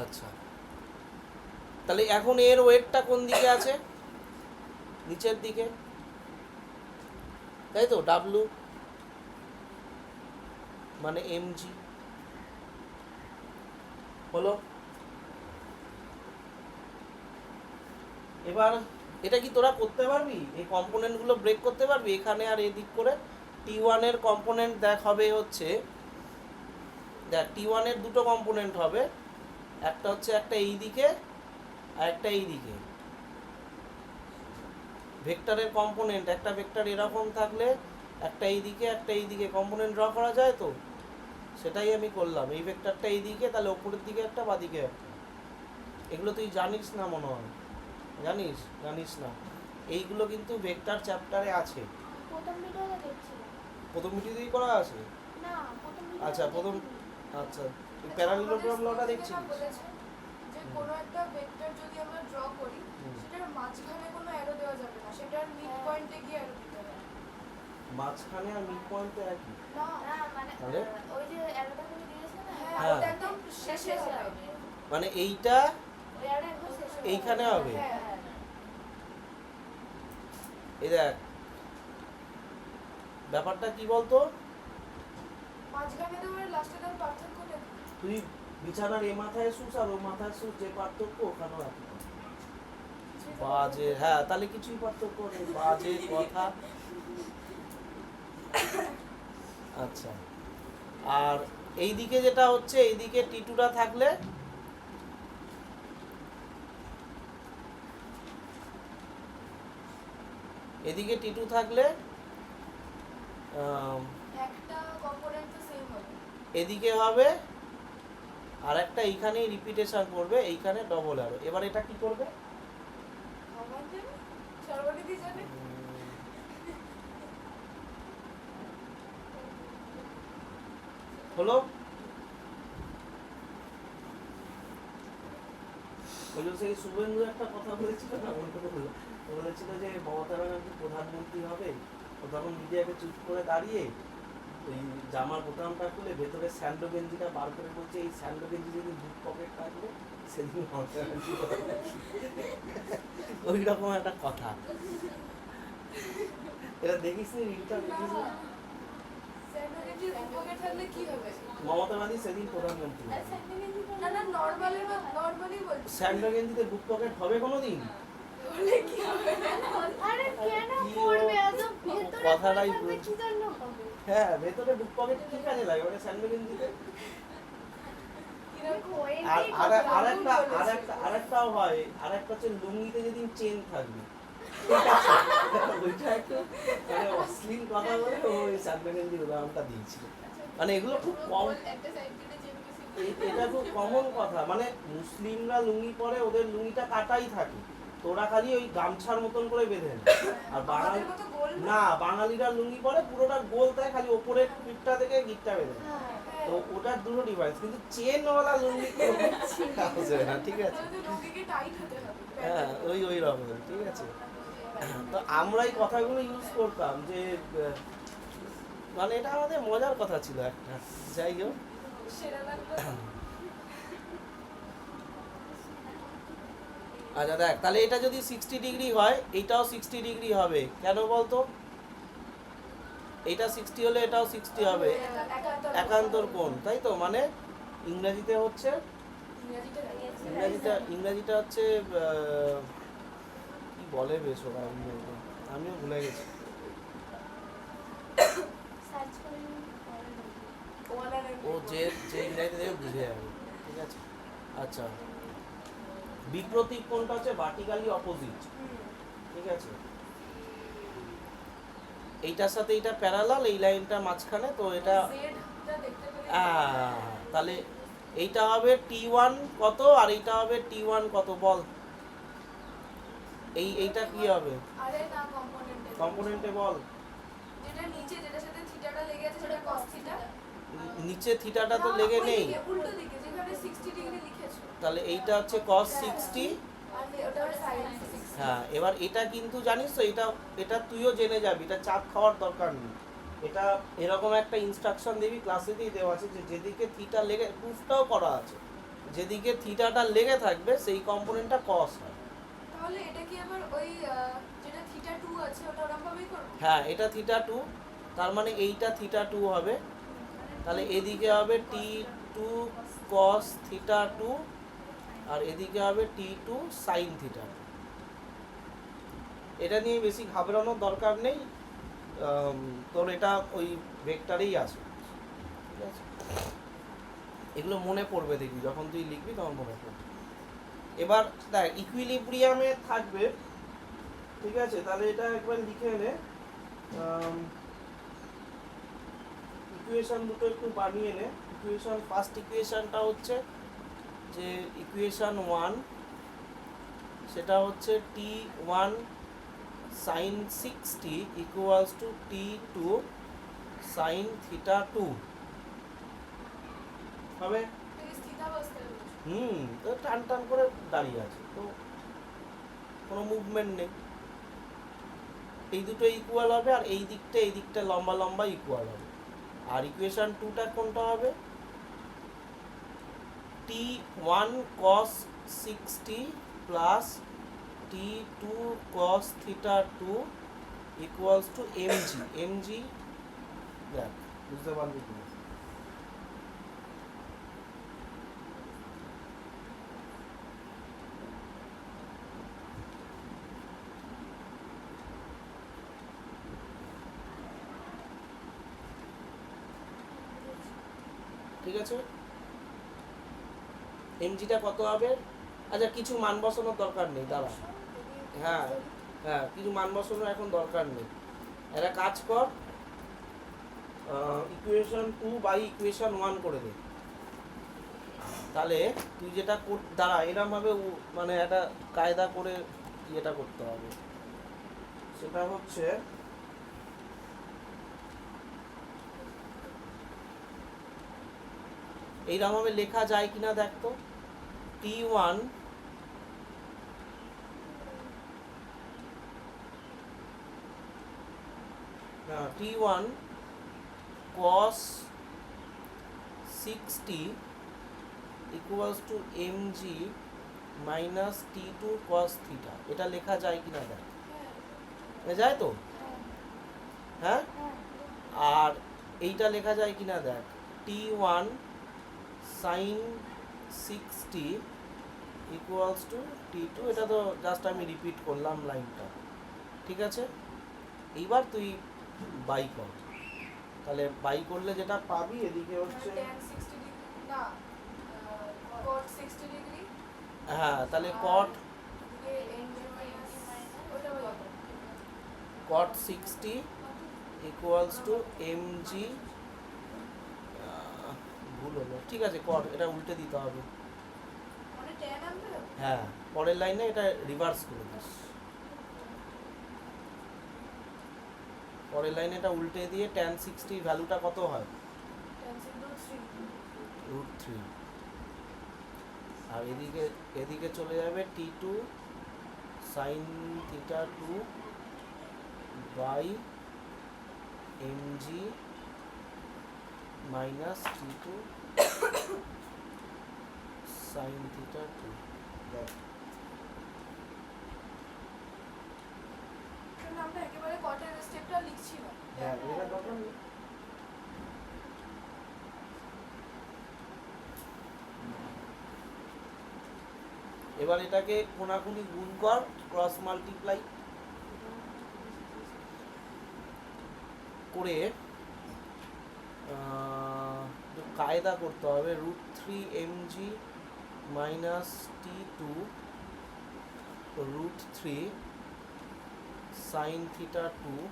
আচ্ছা, তাহলে এখন এর ওয়েটটা কোন দিকে আছে? নিচের দিকে, তাই তো। ডাব্লু মানে mg হলো। এবার এটা কি তোরা করতে পারবি? এই কম্পোনেন্টগুলো ব্রেক করতে পারবি এখানে আর এদিক করে? T1 এর কম্পোনেন্ট দেখ হবে হচ্ছে, দেখ T1 এর দুটো কম্পোনেন্ট হবে, একটা হচ্ছে একটা এই দিকে আর একটা এই দিকে। ভেক্টরের কম্পোনেন্ট, একটা ভেক্টর এরকম থাকলে একটা এই দিকে একটা এই দিকে কম্পোনেন্ট ড্র করা যায়, তো সেটাই আমি করলাম। এই ভেক্টরটা এই দিকে, তাহলে ওপরের দিকে একটা, বাদিকে একটা। এগুলো তুই জানিস না মনে হয়, জানিস? জানিস না, এইগুলো কিন্তু ভেক্টর চ্যাপ্টারে আছে। প্রথম ভিডিওতে দেখছিলাম। প্রথম ভিডিওতেই করা আছে। না, প্রথম আচ্ছা, প্রথম, আচ্ছা, প্যারালিলোগ্রাম লটা দেখছিস? বলেছে যে কোনো একটা ভেক্টর যদি আমরা ড্র করি, সেটার মাঝখানে কোনো অ্যারো দেওয়া যাবে না, সেটার মিড পয়েন্টে গিয়ে অ্যারো দিতে হবে। মাঝখানে আর মিড পয়েন্টে একই? না, মানে তাহলে? ওই যে অ্যারোটা তুমি দিয়েছো না, হ্যাঁ, হ্যাঁ। ওটা একদম শেষে হবে। মানে এইটা ওই অ্যারোটা একদম শেষে হবে। এইখানে হবে? হ্যাঁ। এই দেখ, ব্যাপারটা কি বলতো, মাঝখানে দেওয়ার লাস্টে দেওয়ার পার্থক্যটা কি? তুই বিছানার এ মাথায় শুস আর ও মাথায় শুস, যে পার্থক্য ওখানেও একই। বাজে, হ্যাঁ, তাহলে কিছুই পার্থক্য নেই, বাজে কথা। আচ্ছা, আর এইদিকে যেটা হচ্ছে, এইদিকে T2টা থাকলে এদিকে T2 থাকলে একটা কম্পোনেন্ট তো সেম হবে। এদিকে হবে, আর একটা এইখানেই রিপিটেশন করবে, এইখানে ডবল অ্যারো। এবার এটা কি করবে? ভগবান জানে, সর্বনিধি জানে। হলো। ওই যে সেই শুভেন্দু একটা কথা বলেছিল না, মনে করে হলো, বলেছিল যে মমতা ব্যানার্জি প্রধানমন্ত্রী হবে, ও তখন মিডিয়াকে চুপ করে দাঁড়িয়ে ওই জামার বোতামটা খুলে ভেতরে স্যান্ডো গেঞ্জিটা বার করে বলছে, এই স্যান্ডো গেঞ্জি যেদিন বুক পকেট থাকবে সেদিন মমতা ব্যানার্জি ওই রকম একটা কথা। এটা দেখিস নি? রিলটা দেখিস নি? স্যান্ডোগেঞ্জির পকেট থাকলে কি হবে? মমতা ব্যানার্জি সেদিন প্রধানমন্ত্রী হবে। না না, নরমালি বলছি। স্যান্ডো গেঞ্জিতে বুক পকেট হবে কোনোদিন? বলে কি হবে? আরে কেন কি করবে? ও- এত ভেতরে কথাটাই করবে, বলছি। কি জন্য হবে? হ্যাঁ, ভেতরে বুক পকেট কি কাজে লাগে মানে স্যান্ডো গেঞ্জিতে? কিরকম? আর এমনি আর কথা আরেকটা বলেছে। আরেকটাও হয়, আরেকটা হচ্ছে লুঙ্গিতে যেদিন চেন থাকবে, ঠিক আছে ওইটা একটু মানে অশ্লীল কথা বলে ও ওই সানডে গেঞ্জির উদাহরণটা দিয়েছিল। মানে এগুলো খুব কম, একটা সাইড কেটে যেমনি এটা খুব কমন কথা। মানে মুসলিমরা লুঙ্গি পরে ওদের লুঙ্গিটা কাটাই থাকে, তোরা খালি ওই গামছার মতন করে বেঁধে নেয়। আর বাঙালি আমাদের মতো গোল না, বাঙালিরা লুঙ্গি পরে পুরোটা গোল দেয়, খালি ওপরের পিঠটা থেকে গিটটা বেঁধে নেয়। তো ওটার দুটো ডিভাইস, কিন্তু চেনওয়ালা লুঙ্গি আসবে না, ঠিক আছে? আমাদের লুঙ্গিকে টাইট হতে হবে। হ্যাঁ ওই রকম, ঠিক আছে। তো আমরা এই কথাগুলো ইউজ করতাম যে মানে এটা আমাদের মজার কথা ছিল একটা। যাই হোক, সেরা লাগলো। আচ্ছা দেখ, তাহলে এটা যদি 60 ডিগ্রি হয় এটাও 60 ডিগ্রি হবে, কেন বলতো? এটা 60 হলে এটাও 60 হবে, একান্তর কোণ, তাই তো? মানে ইংরেজিতে হচ্ছে ইংরেজিটা হচ্ছে কি বলে বেশ ওরা ইংরেজিতে, আমিও ভুলে গেছি। সার্চ করে ও যে ইংরেজিতে দেখে বুঝে যাবে, ঠিক আছে। আচ্ছা, বিপ্রতীক কোণটা হচ্ছে ভার্টিক্যালি অপোজিট, ঠিক আছে। এইটার সাথে এইটা প্যারালাল, এই লাইনটা মাঝখানে, তো এটা জেডটা দেখতে পেলে তাহলে এইটা হবে T1 কত আর এইটা হবে T1 কত বল? এইটা কি হবে আরে না কম্পোনেন্টে কম্পোনেন্টে বল? যেটা নিচে যেটার সাথে থিটাটা লেগে আছে সেটা cos থিটা। নিচে থিটাটা তো লেগে নেই, উল্টো দিকে যেখানে 60 ডিগ্রি লিখেছো তাহলে এইটা হচ্ছে cos 60। আর ওটা হলো sin 60। হ্যাঁ, এবার এটা কিন্তু জানিস তো, এটা তুইও জেনে যাবি, এটা চাপ খাওয়ার দরকার নেই। এটা এরকম একটা ইনস্ট্রাকশন দিবি, ক্লাসেতেই দেওয়া আছে যে যেদিকে থিটা লেগে, প্রুফটাও করা আছে, যেদিকে থিটাটা লেগে থাকবে সেই কম্পোনেন্টটা cos হয়। তাহলে এটা কি আবার ওই যেটা থিটা 2 আছে ওটা ওরকম ভাবেই করব? হ্যাঁ, এটা থিটা 2, তার মানে এইটা থিটা 2 হবে, তাহলে এদিকে হবে T2 cos থিটা 2 আর এদিকে হবে T2 sin থিটা 2। এটা নিয়ে বেশি ঘাবড়ানোর দরকার নেই, তোর এটা ওই ভেক্টরেই আছে, ঠিক আছে। এগুলো মনে পড়বে, দেখবি যখন তুই লিখবি তখন মনে পড়বে। এবার দেখ ইকুইলিব্রিয়ামে থাকবে, ঠিক আছে। তাহলে এটা একবার লিখে নে, ইকুয়েশন দুটো একটু বানিয়ে নে। ইকুয়েশন, ফার্স্ট ইকুয়েশনটা হচ্ছে যে ইকুয়েশন 1, সেটা হচ্ছে T1 sin 60 equals to T2 sin theta 2 হবে। এই স্থিতাবস্থায় রয়েছে। তো টান টান করে দাঁড়িয়ে আছে, তো কোনো মুভমেন্ট নেই। এই দুটো ইকুয়াল হবে, আর এই দিকটা লম্বা লম্বা ইকুয়াল হবে। আর ইকুয়েশন 2টা কোনটা হবে? T1 cos 60 plus T2 cos theta 2 equals to mg দেখ বুঝতে পারবি কি? ঠিক আছে, mgটা কত হবে? আচ্ছা, কিছু মান বসানোর দরকার নেই, দাঁড়া। হ্যাঁ, কিছু মান বসানোর এখন দরকার নেই। একটা কাজ কর, ইকুয়েশন 2 বাই ইকুয়েশন 1 করে দে। তাহলে তুই যেটা দাঁড়া, এরমভাবে মানে একটা কায়দা করে ইয়েটা করতে হবে। সেটা হচ্ছে এইরকমভাবে লেখা যায় কিনা দেখ তো। T1 T1 cos 60 equals to mg minus T2 cos theta, এটা লেখা যায় কিনা দেখ। যায় তো? হ্যাঁ, আর এইটা লেখা যায় কিনা দেখ, T1 sin 60 equals to T2, এটা তো জাস্ট আমি রিপিট করলাম লাইনটা, ঠিক আছে। এইবার তুই বাই কর, তাহলে বাই করলে যেটা পাবি, এদিকে হচ্ছে tan 60 ডিগ্রি না cot 60 ডিগ্রি। হ্যাঁ, তাহলে cot এদিকে mg মাইনাস ওটা বলো। cot 60 equals to mg ভুল হলো, ঠিক আছে cot এটা উল্টে দিতে হবে। মানে 10 আনবে? হ্যাঁ, পরের লাইনে এটা রিভার্স করে দিস, পরের লাইনে এটা উল্টে দিয়ে tan 60 ভ্যালুটা কত হয় 10√3 √3, আর এদিকে চলে যাবে t2 sin theta 2 by mg minus t2 sin theta 2। দেখ, কারণ আমরা একেবারে কটের স্টেপটা লিখছি না। হ্যাঁ এটা দরকার নেই। এবার এটাকে কোনাকুনি গুণ কর, ক্রস মাল্টিপ্লাই করে একটু কায়দা করতে হবে। √3 mg minus t2 √3 sin theta 2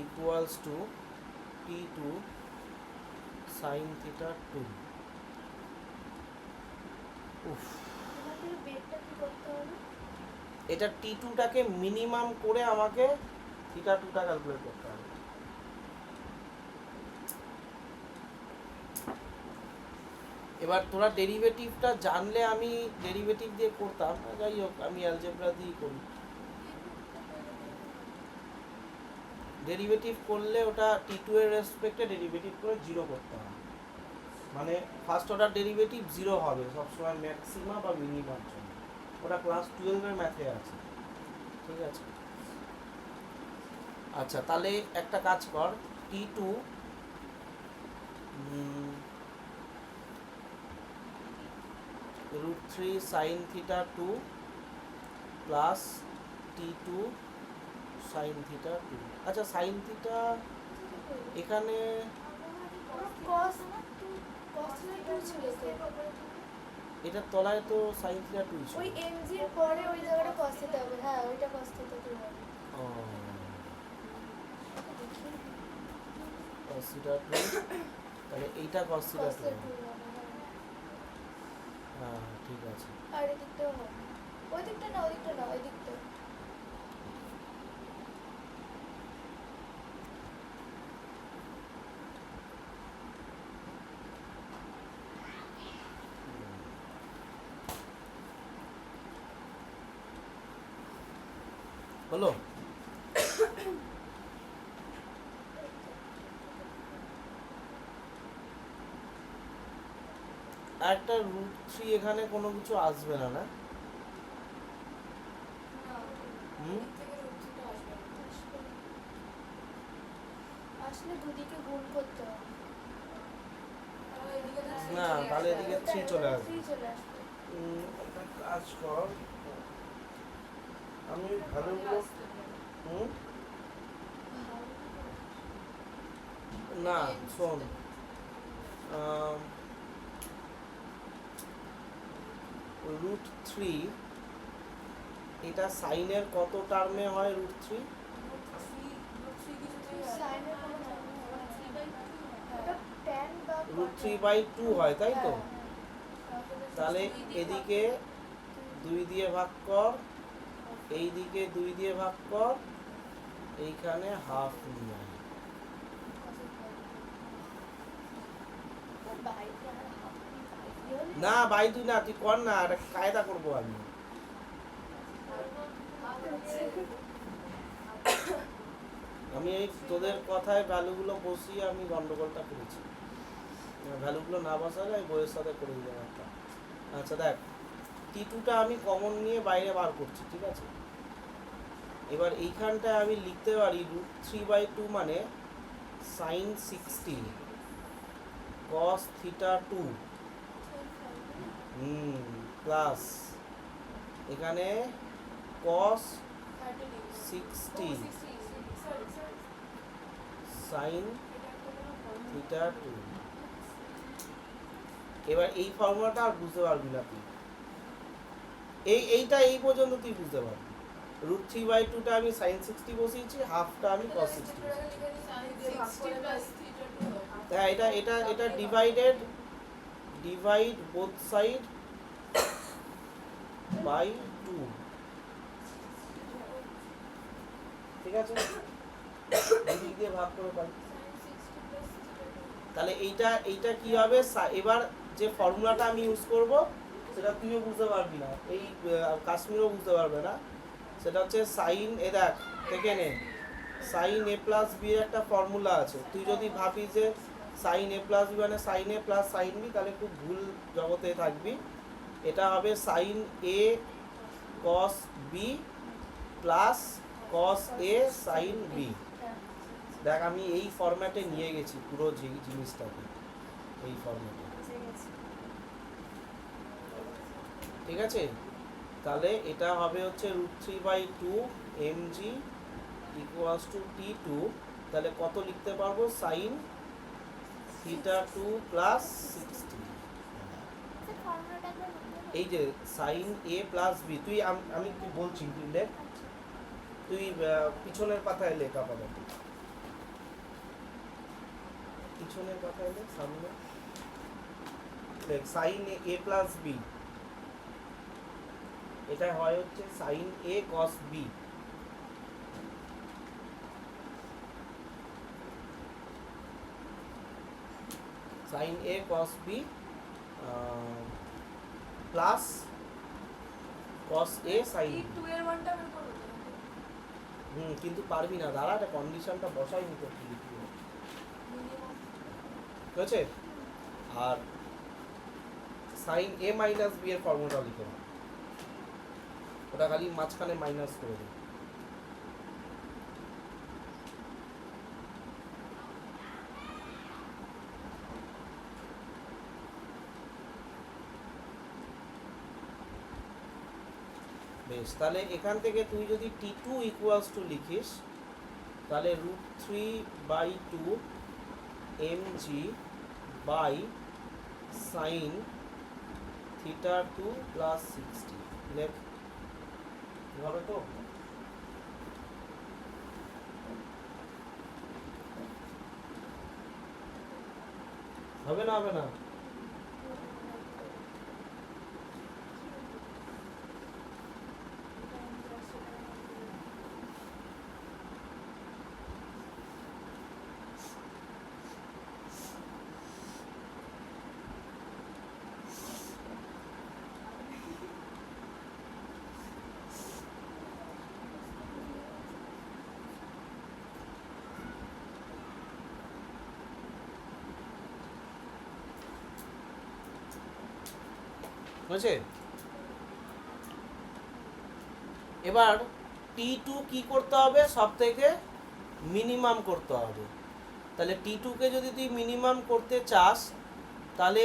equals to t2 sin theta 2। উফ, আমাদের বেডটা কি করতে হবে? এটা t2টাকে মিনিমাম করে আমাকে থিটা 2টা ক্যালকুলেট করতে হবে। এবার তোরা ডেরিভেটিভটা জানলে আমি ডেরিভেটিভ দিয়ে করতাম, যাই হোক আমি অ্যালজেব্রা দিয়েই করি। ডেরিভেটিভ করলে ওটা t2 এর রেসপেক্টে ডেরিভেটিভ করে 0 করতে হবে, মানে ফার্স্ট অর্ডার ডেরিভেটিভ 0 হবে সবসময় ম্যাক্সিমা বা মিনিমার জন্য, ওটা ক্লাস 12 এর ম্যাথে আছে, ঠিক আছে। আচ্ছা তাহলে একটা কাজ কর, t2 √3 sin theta 2 plus t2 sin theta 2। আচ্ছা sin theta এখানে cos 2 ছিল তো। এটার তলায় তো sin theta 2 ছিল। ওই mg এর পরে ওই জায়গাটা cos theta হবে। হ্যাঁ, ওইটা cos theta 2 হবে। ও cos theta 2, তাহলে এইটা cos theta cos 2 theta 2 হবে। হবে, হ্যাঁ। হ্যাঁ ঠিক আছে। আর এদিকটাও হবে। ওই দিকটা না, ওই দিকটা না, ওই দিকটা। হলো, একটা √3 এখানে কোনো কিছু আসবে না, না? হুম? এদিক থেকে √3টা আসবে না। আসলে দুদিকে গুণ করতে হবে। আর এদিকে তো three না, চলে তাহলে আসবে। এদিকে 3 চলে আসবে। 3 চলে আসবে। একটা কাজ কর, আমি ভ্যালুগুলো না শোন, √3 এটা সাইনের কত টার্মে হয় √3? √3 কিছুতেই হয় না। Sin এর কোনো মান নেই। ওটা tan বা √3/2 হয় তাই তো? হ্যাঁ, তাহলে এদিকে 2 দিয়ে ভাগ কর, এই দিকে 2 দিয়ে ভাগ কর, এইখানে হাফ নিয়ে আয়। বাইরে আর half বাইরে হলে না বাই 2 না, তুই কর না, একটা কায়দা করবো আমি। আমি এই তোদের কথায় ভ্যালুগুলো বসিয়ে আমি গন্ডগোলটা করেছি, ভ্যালুগুলো না বসালে আমি বইয়ের সাথে করে দিলাম একটা। আচ্ছা দেখ, t2টা আমি কমন নিয়ে বাইরে বার করছি, ঠিক আছে। এবার এইখানটায় আমি লিখতে পারি √3/2 মানে sin 60 cos theta 2 প্লাস এখানে cos 60 sin theta 2। এবার এই ফর্মুলাটা আর বুঝতে পারবি না তুই, এইটা এই পর্যন্ত তুই বুঝতে পারবি। √3/2টা আমি sin 60 বসিয়েছি, হাফটা আমি cos 60 বসিয়েছি। হ্যাঁ, এটা ডিভাইড বোথ সাইড বাই 2, ঠিক আছে, এই দিক দিয়ে ভাগ করে পাই। তাহলে এইটা কি হবে, এবার যে ফর্মুলাটা আমি ইউজ করব সেটা তুইও বুঝতে পারবি না, এই কাশ্মীরও বুঝতে পারবে না। সেটা হচ্ছে সাইন, এ দেখ থেকে নে, সাইন a প্লাস বি এর একটা ফর্মুলা আছে। তুই যদি ভাবিস যে সাইন a প্লাস বি মানে sine a plus sine b, তাহলে খুব ভুল জগতে থাকবি। এটা হবে sine a cos b plus cos a sine b. দেখ আমি এই ফরম্যাটে নিয়ে গেছি পুরো জিনিসটাকে, এই ফরম্যাটে, ঠিক আছে। তাহলে এটা হবে হচ্ছে √3/2 mg ইকুয়ালস টু t2। তাহলে কত লিখতে পারবো, সাইন θ2 প্লাস 60। এই যে সাইন a প্লাস বি, তুই আমি কি বলছি তুই লেখ, তুই পিছনের পাতায় লেখ, আপাতত পিছনের পাতায় লেখ, সামনে লেখ সাইন a প্লাস বি, এটা হয় হচ্ছে sine a cos b। Sine a cos b plus cos a sin b। 2 এর মানটা বের করব তো, কিন্তু পারবি না, দাঁড়া, একটা কন্ডিশনটা বসাই নিতে ঠিক আছে। আর সাইন a মাইনাস b এর ফর্মুলা লিখে নাও, ওটা খালি মাঝখানে মাইনাস করে দিই। বেশ, তাহলে এখান থেকে তুই যদি t2 ইকুয়ালস টু লিখিস, তাহলে √3/2 mg বাই সাইন θ2 প্লাস 60 লেখ, হবে তো? হবে না, হবে না? বুঝছে? এবার T2 কি করতে হবে, সব থেকে মিনিমাম করতে হবে। তাহলে T2 কে যদি তুই মিনিমাম করতে চাস, তাহলে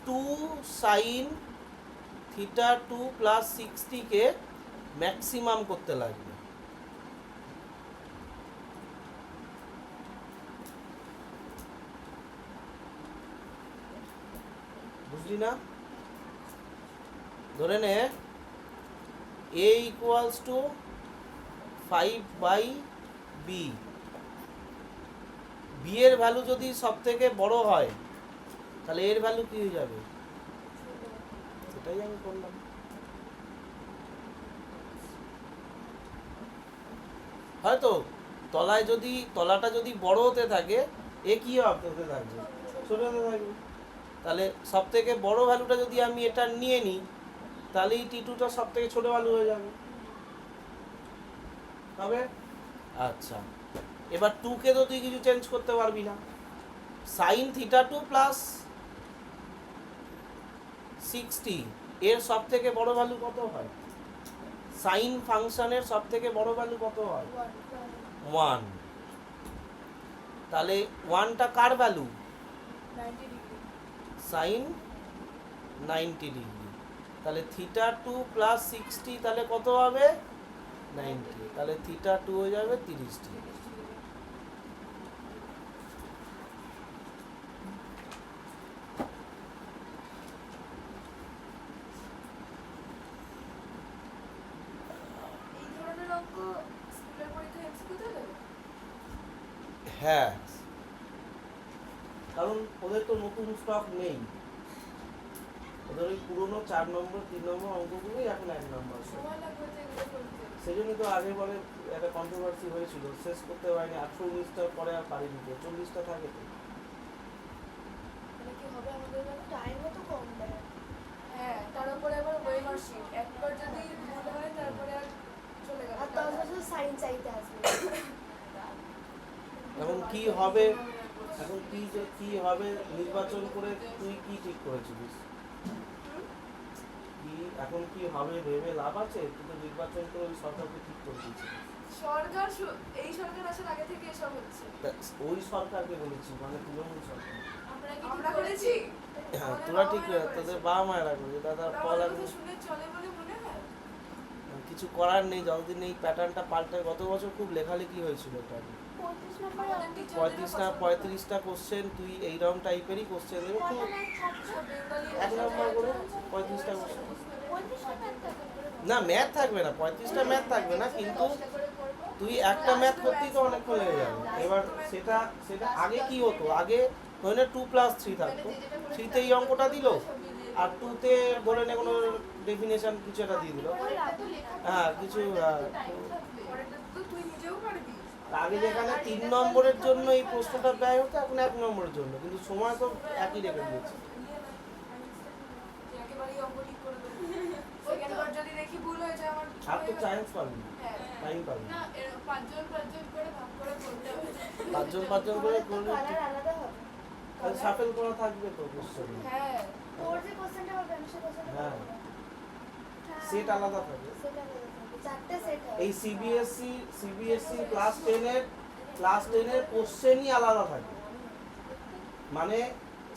2 সাইন θ2 প্লাস 60 কে ম্যাক্সিমাম করতে লাগবে। বুঝলি না? ধরে নে a equals to 5/b, b এর ভ্যালু যদি সব থেকে বড় হয়, তাহলে এর ভ্যালু কি হয়ে যাবে, সেটাই আমি করলাম। হয়তো তলাটা যদি বড় হতে থাকে, এ কি হতে থাকবে, ছোট হতে থাকবে। তাহলে সব থেকে বড় ভ্যালুটা যদি আমি এটা নিয়ে নিই, তাহলে এই T2টা সব থেকে ছোট ভ্যালু হয়ে যাবে, হবে? আচ্ছা, এবার 2 কে তো তুই কিছু চেঞ্জ করতে পারবি না। সাইন θ2 প্লাস 60 এর সব থেকে বড় ভ্যালু কত হয়, সাইন ফাংশনের সব থেকে বড় ভ্যালু কত হয়, 1। তাহলে 1টা কার ভ্যালু, 90 ডিগ্রি, সাইন 90 ডিগ্রি। তাহলে θ2 প্লাস 60 তাহলে কত হবে, 90। তাহলে θ2 হয়ে যাবে 30 ডিগ্রি। এই ধরনের হ্যাঁ, কারণ ওদের তো নতুন স্টক নেই, ওদের ওই পুরোনো 4 নম্বর 3 নম্বর অঙ্কগুলোই এখন 1 নম্বর। সময় লাগবে তো এগুলো করতে। সেই জন্যই তো আগে বলে একটা কন্ট্রোভার্সি হয়েছিল, শেষ করতে পারেনি, 18-19টার পরে আর পারিনি, 40টা থাকে তো। মানে কি হবে আমাদের বেলা? টাইমও তো কম দেয়। হ্যাঁ, তার উপরে আবার ওয়েমার শিট, একবার যদি ভুল হয় তারপরে আর চলে গেল। আর 10 বছর সাইন চাইতে আসবে। এখন কি হবে, এখন কি হবে নির্বাচন করে তুই কি ঠিক করেছিলিস? কি এখন কি হবে ভেবে লাভ আছে? তুই তো নির্বাচন করে ওই সরকারকে ঠিক করে দিয়েছিস। সরকার এই সরকার আসার আগে থেকে এসব হচ্ছে। তা ওই সরকারকে বলেছি, মানে তৃণমূল সরকার। আমরা করেছি। হ্যাঁ, আমাদের তোরা বাবা ঠিক, মায়েরা তোদের করেছে। বাবা মায়েরা করেছে, দাদা ওরা ফল আমাদের এখন কথা শুনে চলে বলে মনে হয়? কিছু করার নেই, যতদিন এই প্যাটার্নটা পাল্টায়। গত বছর খুব লেখালেখি হয়েছিল এটা নিয়ে। 35 নম্বরে আমাদের অঙ্ক। teacher- 35টা কোশ্চেন, তুই এইরকম টাইপেরই কোশ্চেন দেবে, খুব কটা ম্যাথ থাকবে? সব বেঙ্গলি 1 নম্বর করে 35টা কোশ্চেন। 35টা ম্যাথ থাকবে। না, ম্যাথ থাকবে না, 35টা ম্যাথ থাকবে না, কিন্তু তুই একটা ম্যাথ করতেই তো অনেকক্ষণ লেগে যাবে। এবার সেটা আগে কি হতো, আগে ধরে নে 2+3 থাকতো, 3তে এই অঙ্কটা দিল, আর 2তে ধরে নে কোনো ডেফিনেশন কিছু একটা দিয়ে দিল। হ্যাঁ, কিছু পরেরটা তো তুই নিজেও পারবি। আগে যেখানে 3 নম্বরের জন্য এই প্রশ্নটা ব্যয় হতো, এখন 1 নম্বরের জন্য, কিন্তু সময় তো একই রেখে দিয়েছে। একেবারেই অঙ্ক ঠিক করে দেবো। সেকেন্ডবার যদি দেখি ভুল হয়ে যায় আমার আর তো চান্স পাবি, হ্যাঁ। টাইম পাবি। না, এরকম 5 জন করে ভাগ করে করতে হবে। 5 জন করে করলে কালার আলাদা হবে। শাফেল করা থাকবে তো কোশ্চেন। হ্যাঁ। তোর যে কোশ্চেনটা হবে আমি সে কোশ্চেনটা হ্যাঁ। করব। সেট আলাদা থাকে। সেট আলাদা থাকবে। 4টে সেট হবে। এই সিবিএসসি ক্লাস 10 এর কোশ্চেনই আলাদা থাকে। মানে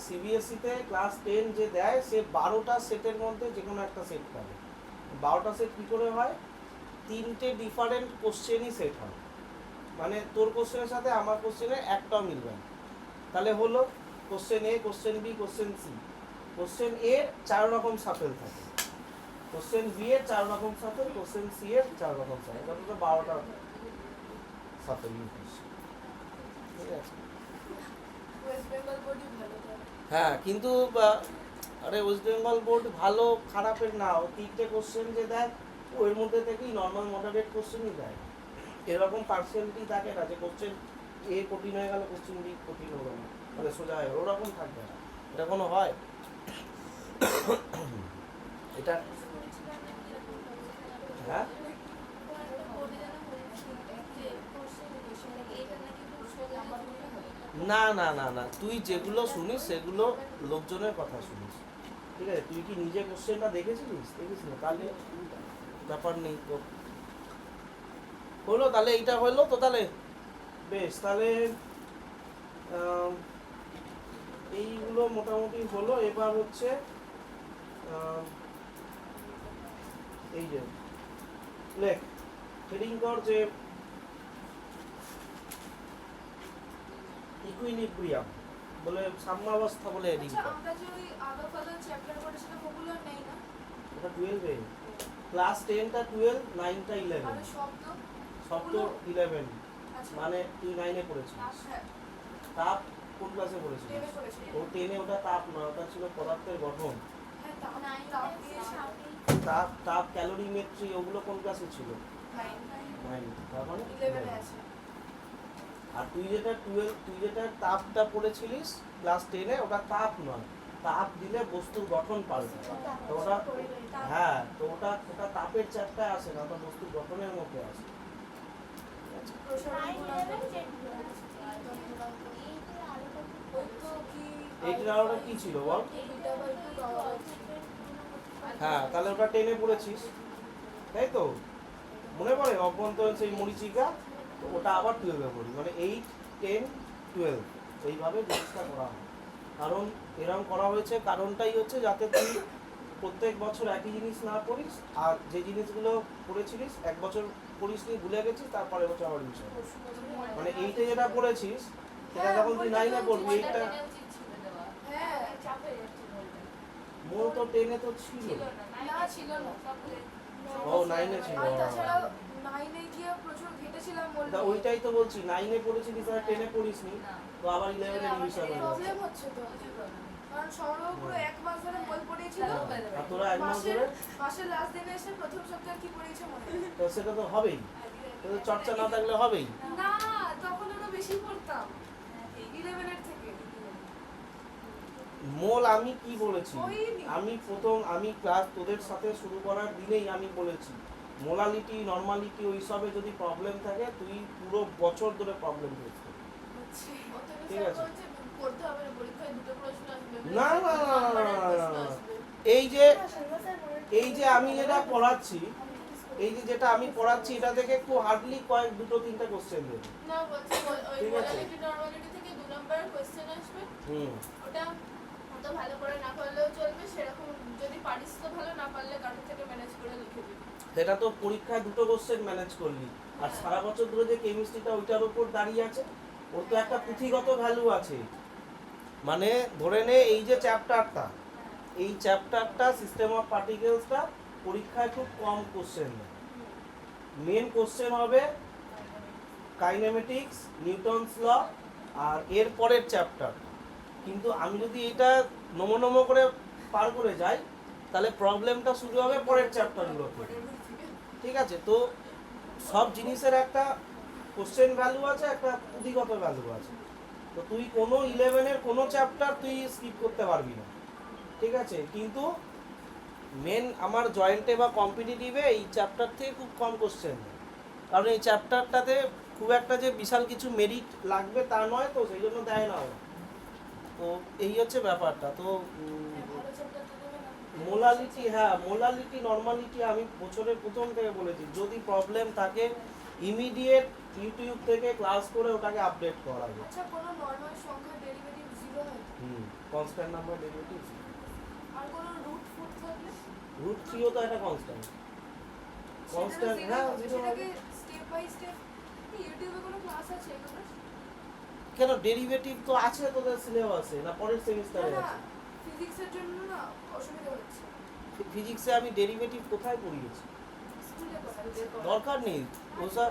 সিবিএসসি তে ক্লাস 10 যে দেয়, সে 12টা সেটের মধ্যে যে কোনো একটা সেট পাবে। 12টা সেট কি করে হয়? 3টে ডিফারেন্ট কোশ্চেনই সেট হয়। মানে তোর কোশ্চেনের সাথে আমার কোশ্চেনের একটাও মিলবে না। তাহলে হলো question A, question B, question C. Question A 4 রকম সাফেল থাকে, কোশ্চেন বি এর 4 রকম সাফেল, কোশ্চেন সি এর 4 রকম সাফেল, তাহলে 12টা সাফেল ইউজ করছে। ঠিক আছে? ওয়েস্ট বেঙ্গল বোর্ডই ভালো করে। হ্যাঁ, কিন্তু আরে ওয়েস্ট বেঙ্গল বোর্ড ভালো খারাপের না, ও 3টে কোশ্চেন যে দেয় ওর মধ্যে থেকেই নর্মাল মডারেট কোশ্চেনই দেয়। এরকম পার্সেন্টই থাকে না যে কোশ্চেন এ কঠিন হয়ে গেল, কোশ্চেন বি কঠিন হলো না, মানে সোজা হয়ে গেল, ওরকম থাকবে না। এটা কোনো হয়? এটা হ্যাঁ, না না না না, তুই যেগুলো শুনিস সেগুলো লোকজনের কথা শুনিস। ঠিক আছে, তুই কি নিজে কোশ্চেনটা দেখেছিলিস? দেখিস না, তাহলে ব্যাপার নেই তো। হলো তাহলে, এইটা হলো তো, তাহলে বেশ। তাহলে এইগুলো মোটামুটি হলো। এবার হচ্ছে এই যে লেখ হেডিং কর যে ইকুইলিব্রিয়াম বলে, সাম্যাবস্থা বলে হেডিং আচ্ছা, কর। আমরা যে ওই আলো ফালো চ্যাপ্টার করে সেটা পপুলার নেই না? ওটা 12 এ, ক্লাস 10টা 12, 9টা 11, আর শব্দ? সব তো 11, আচ্ছা। মানে তুই 9-এ পড়েছিস। হ্যাঁ, তাপ কোন ক্লাসে পড়েছিস? 10 এ করেছি। ও 10-এ ওটা তাপ নয়, ওটা ছিল পদার্থের গঠন। হ্যাঁ, তাপ দিয়েছে। তাপ ক্যালোরিমেট্রি, ওগুলো কোন ক্লাসে ছিল? 9, তার মানে 11 এ আছে। আর তুই যেটা তাপটা পড়েছিলিস ক্লাস 10-এ, ওটা তাপ নয়, তাপ দিলে বস্তুর গঠন পাল্টে। তো ওটা, হ্যাঁ, তো ওটা তাপের চ্যাপ্টারে আসে না, ওটা বস্তুর গঠনের মধ্যে আসে। প্রসারণ গুণাঙ্ক। ওই তো কি এইটার আলোটা কি ছিল বল? Beta by 2 gamma by 3। হ্যাঁ, তাহলে ওটা 10-এ পড়েছিস, তাই তো? মনে পড়ে অভ্যন্তরীণ সেই মরীচিকা? তো ওটা আবার 12-এ পড়ি, মানে 8, 10, 12 এইভাবে জিনিসটা করা হয়। কারণ এরকম করা হয়েছে, কারণটাই হচ্ছে যাতে তুই প্রত্যেক বছর একই জিনিস না পড়িস, আর যে জিনিসগুলো পড়েছিলিস এক বছর পড়িস নি, ভুলে গেছিস, তারপরে বছর আবার বিষয়। মানে 8-এ যেটা পড়েছিস সেটা যখন তুই 9-এ পড়বি, এইটা হ্যাঁ, মূল তো 10-এ তো ছিল। না ছিল না। ও 9-এ ছিল। আর তাছাড়াও 9-এ গিয়ে প্রচুর ঘেটেছিলাম তা বলবো ওইটাই তো বলছি, 9-এ পড়েছিলিস আর 10-এ পড়িসনি, তো আবার 11-এ রিভিশন হবে। প্রবলেম হচ্ছে তো কারণ সৌরভ পুরো 1 মাস ধরে বই পড়িয়েছিল আর তোরা 1 মাস ধরে, মাসের লাস্ট দিনে এসে প্রথম সপ্তাহে কি পড়িয়েছে মনে নেই। তো সেটা তো হবেই, তো চর্চা না থাকলে হবেই। না তখন আরো বেশি পড়তাম 11-এর থেকে। মোল আমি কি বলেছি, হয়নি। আমি ক্লাস তোদের সাথে শুরু করার দিনেই আমি বলেছি মোলালিটি নর্মালিটি ওইসবে যদি প্রবলেম থাকে তুই পুরো বছর ধরে প্রবলেম ফেস করবি। ঠিক আছে। পড়তে হবে না, পরীক্ষায় দুটো প্রশ্ন আসবে। না না না না, না, না, না, না। এই যে আমি যেটা পড়াচ্ছি, যেটা আমি পড়াচ্ছি এটা থেকে একটু হার্ডলি দুটো তিনটা কোশ্চেন দেবে। না বলছি ওই ঠিক আছে। মোরালিটি নরমালিটি থেকে 2 নম্বরের কোশ্চেন আসবে। হুম। ওটা অত ভালো করে না করলেও চলবে, সেরকম যদি পারিস তো ভালো, না পারলে কারোর থেকে ম্যানেজ করে লিখে দিবি। সেটা তো পরীক্ষায় দুটো কোশ্চেন ম্যানেজ করলি, আর সারা বছর ধরে যে কেমিস্ট্রিটা ওইটার উপর দাঁড়িয়ে আছে, ওর তো একটা পুঁথিগত ভ্যালু আছে। মানে ধরে নে এই যে চ্যাপ্টারটা, এই চ্যাপ্টারটা সিস্টেম অফ পার্টিকেলসটা পরীক্ষায় খুব কম কোশ্চেন দেয়। মেন কোশ্চেন হবে কাইনেমেটিক্স, নিউটনস ল আর এর পরের চ্যাপ্টার। কিন্তু আমি যদি এটা নমো করে পার করে যাই তাহলে প্রবলেমটা শুরু হবে পরের চ্যাপ্টারগুলো থেকে। ঠিক আছে, তো সব জিনিসের একটা কোশ্চেন ভ্যালু আছে, একটা পুঁথিগত ভ্যালু আছে। তো তুই কোনো 11-এর কোনো চ্যাপ্টার তুই স্কিপ করতে পারবি না। ঠিক আছে, কিন্তু মেন আমার জয়েন্টে বা কম্পিটিটিভে এই চ্যাপ্টার থেকে খুব কম কোশ্চেন, কারণ এই চ্যাপ্টারটাতে খুব একটা যে বিশাল কিছু মেরিট লাগবে তা নয়, তো সেই জন্য দেয় না ওরা। তো এই হচ্ছে ব্যাপারটা। তো ভালো চ্যাপ্টার তো দেবে না। মোলালিটি, হ্যাঁ মোলালিটি নর্মালিটি আমি বছরের প্রথম থেকে বলেছি, যদি প্রবলেম থাকে ইমিডিয়েট ইউটিউব থেকে ক্লাস করে ওটাকে আপডেট করা যায়। আচ্ছা কোনো নরমাল সংখ্যা ডেরিভেটিভ 0 হয় তো? কনস্ট্যান্ট নাম্বার ডেরিভেটিভ, আর কোনো রুট ফুট থাকলে রুট 3 ও তো একটা কনস্ট্যান্ট। কনস্ট্যান্ট, হ্যাঁ জিরো সেটাকে স্টেপ বাই স্টেপ ইউটিউবে কোনো ক্লাস আছে এগুলো? কেন ডেরিভেটিভ তো আছে তোদের সিলেবাসে, না পরের সেমিস্টারে না আছে? ফিজিক্সের জন্য না অসুবিধা হচ্ছে। ফিজিক্সে আমি ডেরিভেটিভ কোথায় পড়িয়েছি? স্কুলে দরকার নেই ওসব।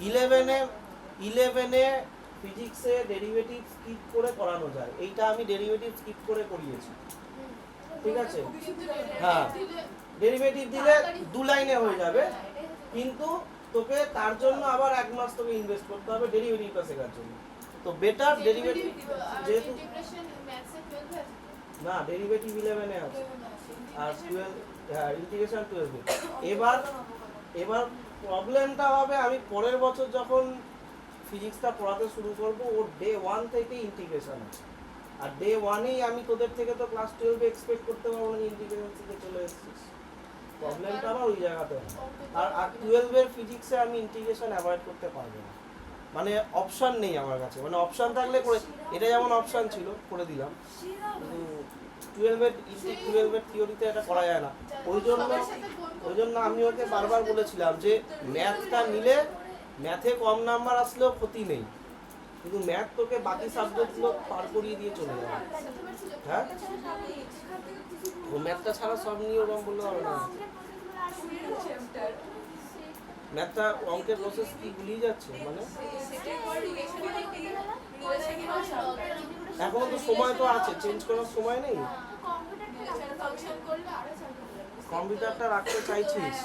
11-এ ফিজিক্সে ডেরিভেটিভ স্কিপ করে করানো যায়, এইটা আমি ডেরিভেটিভ স্কিপ করে করিয়েছি। ঠিক আছে, হ্যাঁ ডেরিভেটিভ দিলে 2 লাইনে হয়ে যাবে, কিন্তু তোকে তার জন্য আবার 1 মাস তোকে ইনভেস্ট করতে হবে ডেরিভেটিভটা শেখার জন্য। তো বেটার ডেরিভেটিভ, যেহেতু ইন্টিগ্রেশন ম্যাথসে 12 আছে। না ডেরিভেটিভ 11-এ আছে আর 12, হ্যাঁ ইন্টিগ্রেশন 12-এ। এবার প্রবলেমটা হবে আমি পরের বছর যখন ফিজিক্সটা পড়াতে শুরু করব, ওর ডে 1 থেকে ইন্টিগ্রেশন আছে, আর ডে 1-এই আমি তোদের থেকে তো ক্লাস 12-এ এক্সপেক্ট করতে পারবো না ইন্টিগ্রেশন থেকে চলে এসেছিস। প্রবলেমটা আমার ওই জায়গাতে হয়। আর 12-এর ফিজিক্সে আমি ইন্টিগ্রেশন অ্যাভয়েড করতে পারবো না, মানে অপশন নেই আমার কাছে। মানে অপশন থাকলে করে, এটা যেমন অপশন ছিল করে দিলাম, কিন্তু 12-এর থিওরিতে এটা করা যায় না। ওই জন্য আমি ওকে বারবার বলেছিলাম যে ম্যাথটা নিলে ম্যাথে কম নাম্বার আসলেও ক্ষতি নেই, কিন্তু ম্যাথ তোকে বাকি সাবজেক্টগুলো পার করিয়ে দিয়ে চলে যাবে। হ্যাঁ ও ম্যাথটা ছাড়া সব নিয়ে ওরকম বললে হবে না। ম্যাথটা অঙ্কের প্রসেস কি গুলিয়ে যাচ্ছে, মানে এখনো তো সময় তো আছে, চেঞ্জ করার সময় নেই। কম্পিউটারটা রাখতে চাইছিস,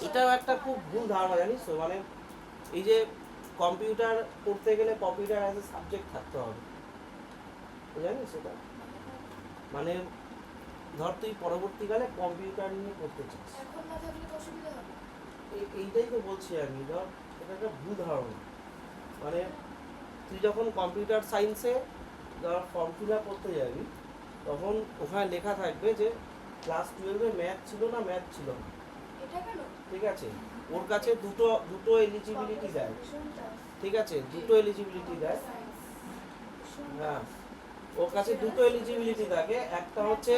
এটাও একটা খুব ভুল ধারণা জানিস তো। মানে এই যে কম্পিউটার পড়তে গেলে কম্পিউটার অ্যাজ এ সাবজেক্ট থাকতে হবে, জানিস এটা? মানে ধর তুই পরবর্তীকালে কম্পিউটার নিয়ে পড়তে চাস, এখন না থাকলে তো অসুবিধা হবে। এইটাই তো বলছি আমি। ধর এটা একটা ভুল ধারণা। মানে তুই যখন কম্পিউটার সায়েন্সে ধর ফর্ম ফিল আপ করতে যাবি, তখন ওখানে লেখা থাকবে যে ক্লাস 12-এ ম্যাথ ছিল না, ম্যাথ ছিল না। এটা কেন? ঠিক আছে, ওর কাছে দুটো এলিজিবিলিটি দেয়। ঠিক আছে, দুটো এলিজিবিলিটি দেয়। হ্যাঁ ওর কাছে দুটো এলিজিবিলিটি থাকে, একটা হচ্ছে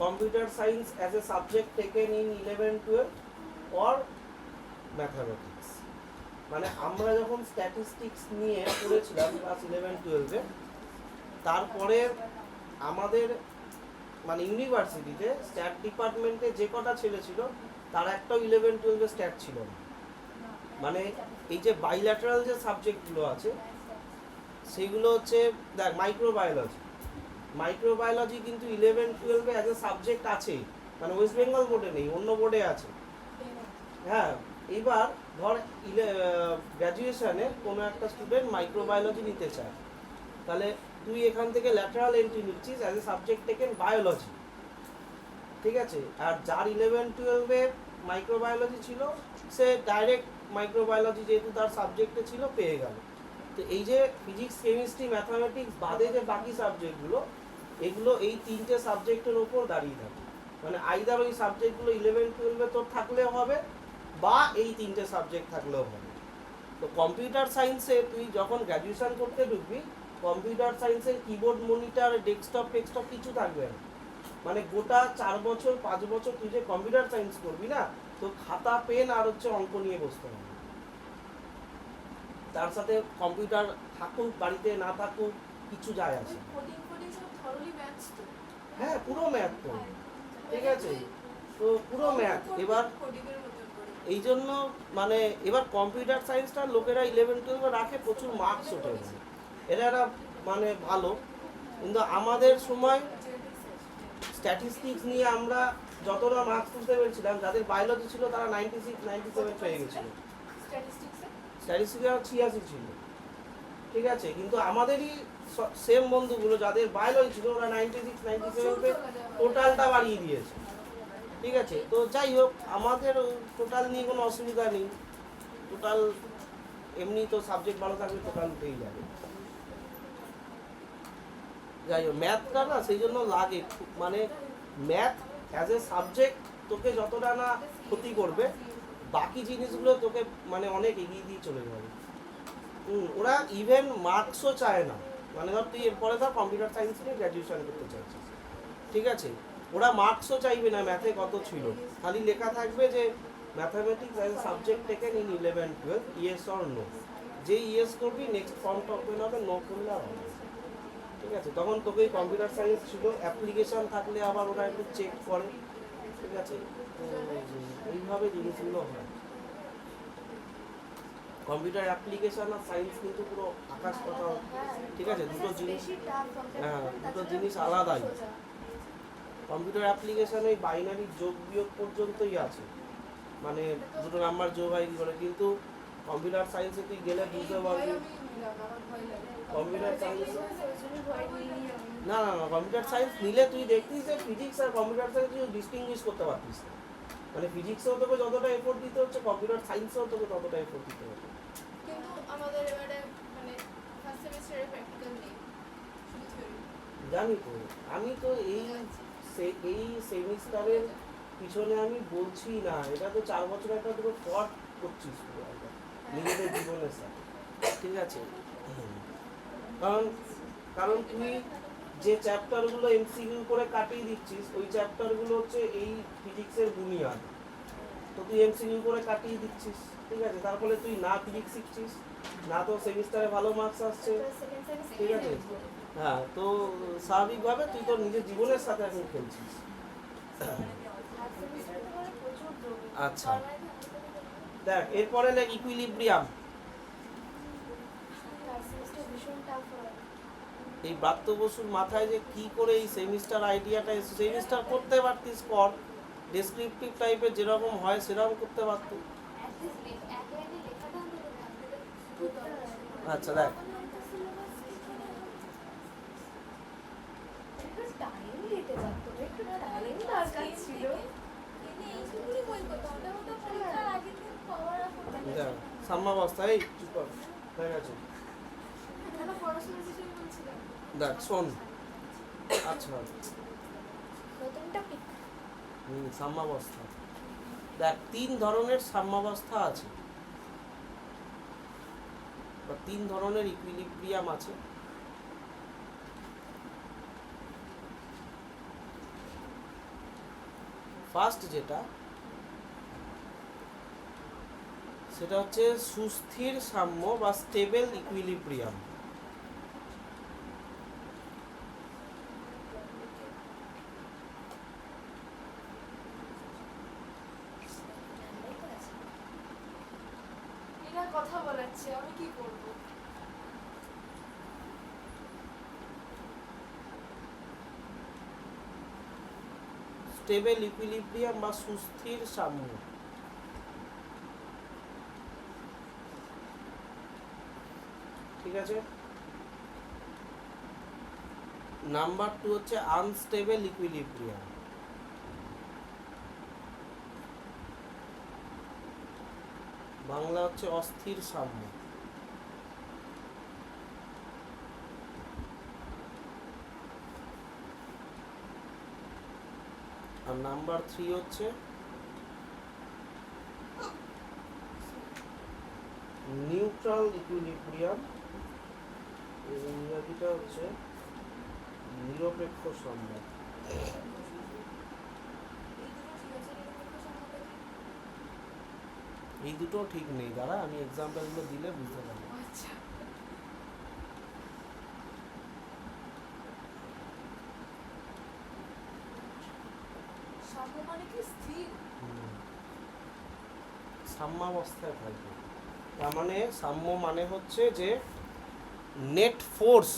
computer science as a subject taken in 11-12 or mathematics. মানে আমরা যখন স্ট্যাটিস্টিক্স নিয়ে পড়েছিলাম ক্লাস 11-12-এ, তারপরে আমাদের মানে ইউনিভার্সিটিতে স্ট্যাট ডিপার্টমেন্টে যে কটা ছেলে ছিল তার একটাও 11-12 স্ট্যাট ছিল না। মানে এই যে বাইল্যাটারাল যে সাবজেক্টগুলো আছে সেগুলো হচ্ছে দেখ মাইক্রোবায়োলজি কিন্তু 11-12 অ্যাজ এ সাবজেক্ট আছে, মানে ওয়েস্ট বেঙ্গল বোর্ডে নেই, অন্য বোর্ডে আছে। হ্যাঁ, এবার ধর গ্র্যাজুয়েশনে কোনো একটা স্টুডেন্ট মাইক্রোবায়োলজি নিতে চায়, তাহলে তুই এখান থেকে ল্যাটারাল এন্ট্রি নিচ্ছিস as a subject taken biology, ঠিক আছে। আর যার 11-12 মাইক্রোবায়োলজি ছিল সে ডাইরেক্ট মাইক্রোবায়োলজি যেহেতু তার সাবজেক্টে ছিল পেয়ে গেল। তো এই যে ফিজিক্স, কেমিস্ট্রি, ম্যাথামেটিক্স বাদে যে বাকি সাবজেক্টগুলো, এগুলো এই তিনটে সাবজেক্টের ওপর দাঁড়িয়ে থাকে। মানে আইদার ওই সাবজেক্টগুলো 11-12 তোর থাকলেও হবে বা এই তিনটে সাবজেক্ট থাকলেও হবে। তো কম্পিউটার সায়েন্সে তুই যখন গ্র্যাজুয়েশন করতে ঢুকবি, কম্পিউটার সায়েন্সের কিবোর্ড, মনিটর, ডেস্কটপ কিছু থাকবে না। মানে গোটা 4 বছর 5 বছর তুই যে কম্পিউটার সায়েন্স করবি না, তো খাতা পেন আর হচ্ছে অঙ্ক নিয়ে বসতে হবে। তার সাথে কম্পিউটার থাকুক বাড়িতে না থাকুক কিছু যায় আসে না। হ্যাঁ, পুরো ম্যাথ তো, ঠিক আছে, তো পুরো ম্যাথ। এবার এই জন্য মানে এবার কম্পিউটার সায়েন্সটা লোকেরা 11-12 রাখে, প্রচুর মার্কস ওঠে, এরা মানে ভালো। কিন্তু আমাদের সময় স্ট্যাটিস্টিক্স নিয়ে আমরা যতটা মার্কস তুলতে পেরেছিলাম, যাদের বায়োলজি ছিল তারা 96-97 পেয়ে গেছিল, স্ট্যাটিস্টিক্সে 86 ছিল, ঠিক আছে। কিন্তু আমাদেরই সেম বন্ধুগুলো যাদের বায়োলজি ছিল ওরা 96-97 পেয়ে টোটালটা বাড়িয়ে দিয়েছে, ঠিক আছে। তো যাই হোক, আমাদের টোটাল নিয়ে কোনো অসুবিধা নেই, টোটাল এমনি তো সাবজেক্ট ভালো থাকলে টোটাল উঠেই যাবে। যাই হোক, ম্যাথটা না সেই জন্য লাগে, মানে ম্যাথ অ্যাজ এ সাবজেক্ট তোকে যতটা না ক্ষতি করবে, বাকি জিনিসগুলো তোকে মানে অনেক এগিয়ে দিয়ে চলে যাবে। ওরা ইভেন মার্কসও চায় না। মানে ধর তুই এরপরে ধর কম্পিউটার সায়েন্স নিয়ে গ্র্যাজুয়েশন করতে চাইছিস, ঠিক আছে, ওরা মার্কসও চাইবে না ম্যাথে কত ছিল, খালি লেখা থাকবে যে mathematics as a subject taken in 11-12, yes or no. যে ইয়েস করবি নেক্সট ফর্মটা ওপেন হবে, নো করলে হবে, ঠিক আছে। তখন তোকে কম্পিউটার সায়েন্স ছিল, অ্যাপ্লিকেশন থাকলে আবার ওরা একটু চেক করে, ঠিক আছে। তো এইভাবে জিনিসগুলো হয়। কম্পিউটার অ্যাপ্লিকেশন আর সায়েন্স কিন্তু পুরো আকাশ পাতাল, ঠিক আছে, দুটো জিনিস, হ্যাঁ দুটো জিনিস আলাদাই। কম্পিউটার অ্যাপ্লিকেশন ওই বাইনারি যোগ বিয়োগ পর্যন্তই আছে, মানে দুটো নাম্বার যোগ হয় কি করে, কিন্তু কম্পিউটার সায়েন্সে তুই গেলে বুঝতে পারবি। কম্পিউটার সায়েন্স না কম্পিউটার সায়েন্স নিলে তুই দেখতিস যে ফিজিক্স আর কম্পিউটার সায়েন্স তুই ডিস্টিংগুইশ করতে পারতিস না। মানে ফিজিক্সেও তোকে যতটা এফোর্ট দিতে হচ্ছে, কম্পিউটার সায়েন্সেও তোকে ততটা এফোর্ট দিতে হচ্ছে। কিন্তু আমাদের এবারে মানে ফার্স্ট সেমিস্টারে প্র্যাকটিক্যাল নেই, শুধু থিওরি। জানি তো, আমি তো এই সেমিস্টারের পিছনে আমি বলছি না, এটা তো 4 বছর একটা পুরো ফ্রড করছিস পুরো একবার নিজেদের জীবনের সাথে, ঠিক আছে। কারণ তুই যে চ্যাপ্টারগুলো এমসিকিউ করে কাটিয়ে দিচ্ছিস, ওই চ্যাপ্টারগুলো হচ্ছে এই ফিজিক্সের বুনিয়াদ, তো তুই এমসিকিউ করে কাটিয়ে দিচ্ছিস, ঠিক আছে। তার ফলে তুই না ফিজিক্স শিখছিস, না তো সেমিস্টারে ভালো মার্কস আসছে, ঠিক আছে। হ্যাঁ, তো স্বাভাবিকভাবে তুই তোর নিজের জীবনের সাথে এখন খেলছিস। আচ্ছা দেখ, এরপরে লেখ ইকুইলিব্রিয়াম। এই ব্রাত্য বসুর মাথায় যে কি করে এই সেমিস্টার আইডিয়াটা এসে, সেমিস্টার করতে পারতিস কর, ডেসক্রিপটিভ টাইপের যেরকম হয় সেরকম করতে পারত। আচ্ছা দেখ, সাম্যাবস্থা, এই চুপ কর, হয়ে গেছে, দেখ শোন। আচ্ছা সাম্যাবস্থা দেখ, 3 ধরনের সাম্যাবস্থা আছে বা 3 ধরনের ইকুইলিব্রিয়াম আছে। ফার্স্ট যেটা, সেটা হচ্ছে সুস্থির সাম্য বা স্টেবল ইকুইলিব্রিয়াম। যাচ্ছে, আমি কি করব? স্টেবল ইকুইলিব্রিয়াম বা সুস্থির সাম্য। ঠিক আছে। নাম্বার 2 হচ্ছে আনস্টেবল ইকুইলিব্রিয়াম। বাংলা হচ্ছে অস্থির সাম্য। আর নাম্বার 3 হচ্ছে নিউট্রাল ইকুইলিব্রিয়াম। ইংরেজিটা হচ্ছে নিরপেক্ষ সাম্য। এই দুটো ঠিক নেই, দাঁড়া আমি এক্সাম্পলগুলো দিলে বুঝতে পারবো। আচ্ছা, সাম্য মানে কি স্থির? সাম্যাবস্থায় থাকবে। তার মানে সাম্য মানে হচ্ছে যে নেট ফোর্স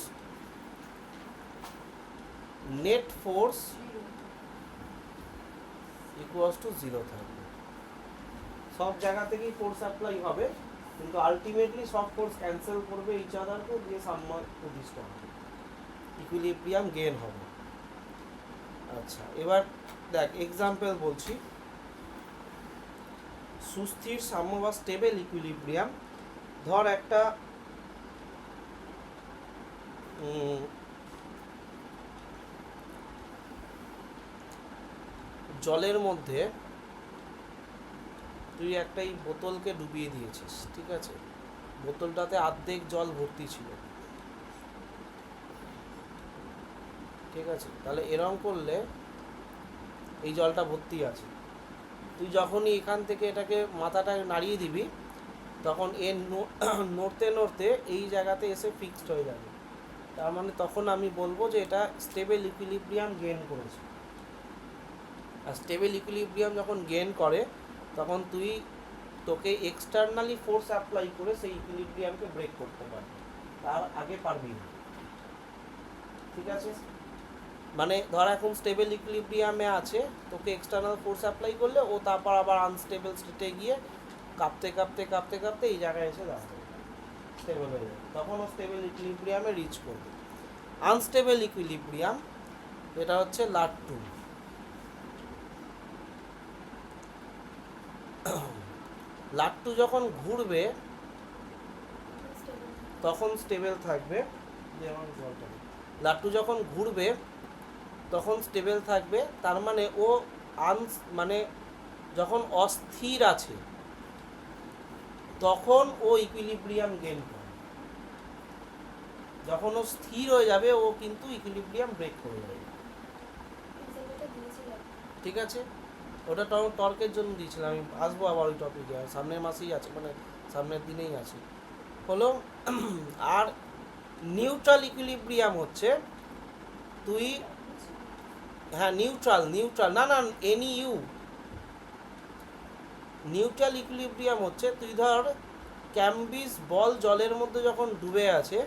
ইকুয়ালস টু 0 থাকবে। সব জায়গা থেকেই ফোর্স অ্যাপ্লাই হবে, কিন্তু আলটিমেটলি সব ফোর্স ক্যান্সেল করবে ইচ আদারকে, দিয়ে সাম্য প্রতিষ্ঠা হবে, ইকুইলিব্রিয়াম গেইন হবে। আচ্ছা, এবার দেখ এক্সাম্পল বলছি। সুস্থির সাম্য বা স্টেবল ইকুইলিব্রিয়াম, ধর একটা জলের মধ্যে তুই একটা এই বোতলকে ডুবিয়ে দিয়েছিস, ঠিক আছে, বোতলটাতে অর্ধেক জল ভর্তি ছিল, ঠিক আছে, তাহলে এরকম করলে এই জলটা ভর্তি আছে, তুই যখনই এখান থেকে এটাকে মাথাটা নাড়িয়ে দিবি তখন এর নড়তে নড়তে এই জায়গাতে এসে ফিক্সড হয়ে যাবে। তার মানে তখন আমি বলবো যে এটা স্টেবল ইকুইলিব্রিয়াম গেইন করেছে। আর স্টেবল ইকুইলিব্রিয়াম যখন গেইন করে তখন তোকে এক্সটার্নালি ফোর্স অ্যাপ্লাই করে সেই ইকুইলিব্রিয়ামকে ব্রেক করতে পারবি, তার আগে পারবি না। ঠিক আছে, মানে ধর এখন স্টেবল ইকুইলিব্রিয়ামে আছে, তোকে এক্সটার্নাল ফোর্স অ্যাপ্লাই করলে ও তারপর আবার আনস্টেবল স্টেটে গিয়ে কাঁপতে কাঁপতে কাঁপতে কাঁপতে এই জায়গায় এসে দাঁড়াবে, স্টেবল হয়ে যাবে, তখন ও স্টেবল ইকুইলিব্রিয়ামে রিচ করবে। আনস্টেবল ইকুইলিব্রিয়াম এটা হচ্ছে লাট্টু। লাট্টু যখন ঘুরবে তখন স্টেবল থাকবে, যেমন জলটা, লাট্টু যখন ঘুরবে তখন স্টেবল থাকবে, তার মানে ও মানে যখন অস্থির আছে তখন ও ইকুইলিব্রিয়াম গেইন করে, যখন ও স্থির হয়ে যাবে ও কিন্তু ইকুইলিব্রিয়াম ব্রেক করে যাবে। ঠিক আছে, ওটা টর্কের জন্য দিয়েছিলাম, আমি আসবো আবার ওই টপিকে, সামনের মাসেই আছে, মানে সামনের দিনেই আছে হলো। আর নিউট্রাল ইকুইলিব্রিয়াম হচ্ছে তুই, হ্যাঁ নিউট্রাল না নিউট্রাল ইকুইলিব্রিয়াম হচ্ছে তুই ধর ক্যাম্বিস বল জলের মধ্যে যখন ডুবে আছে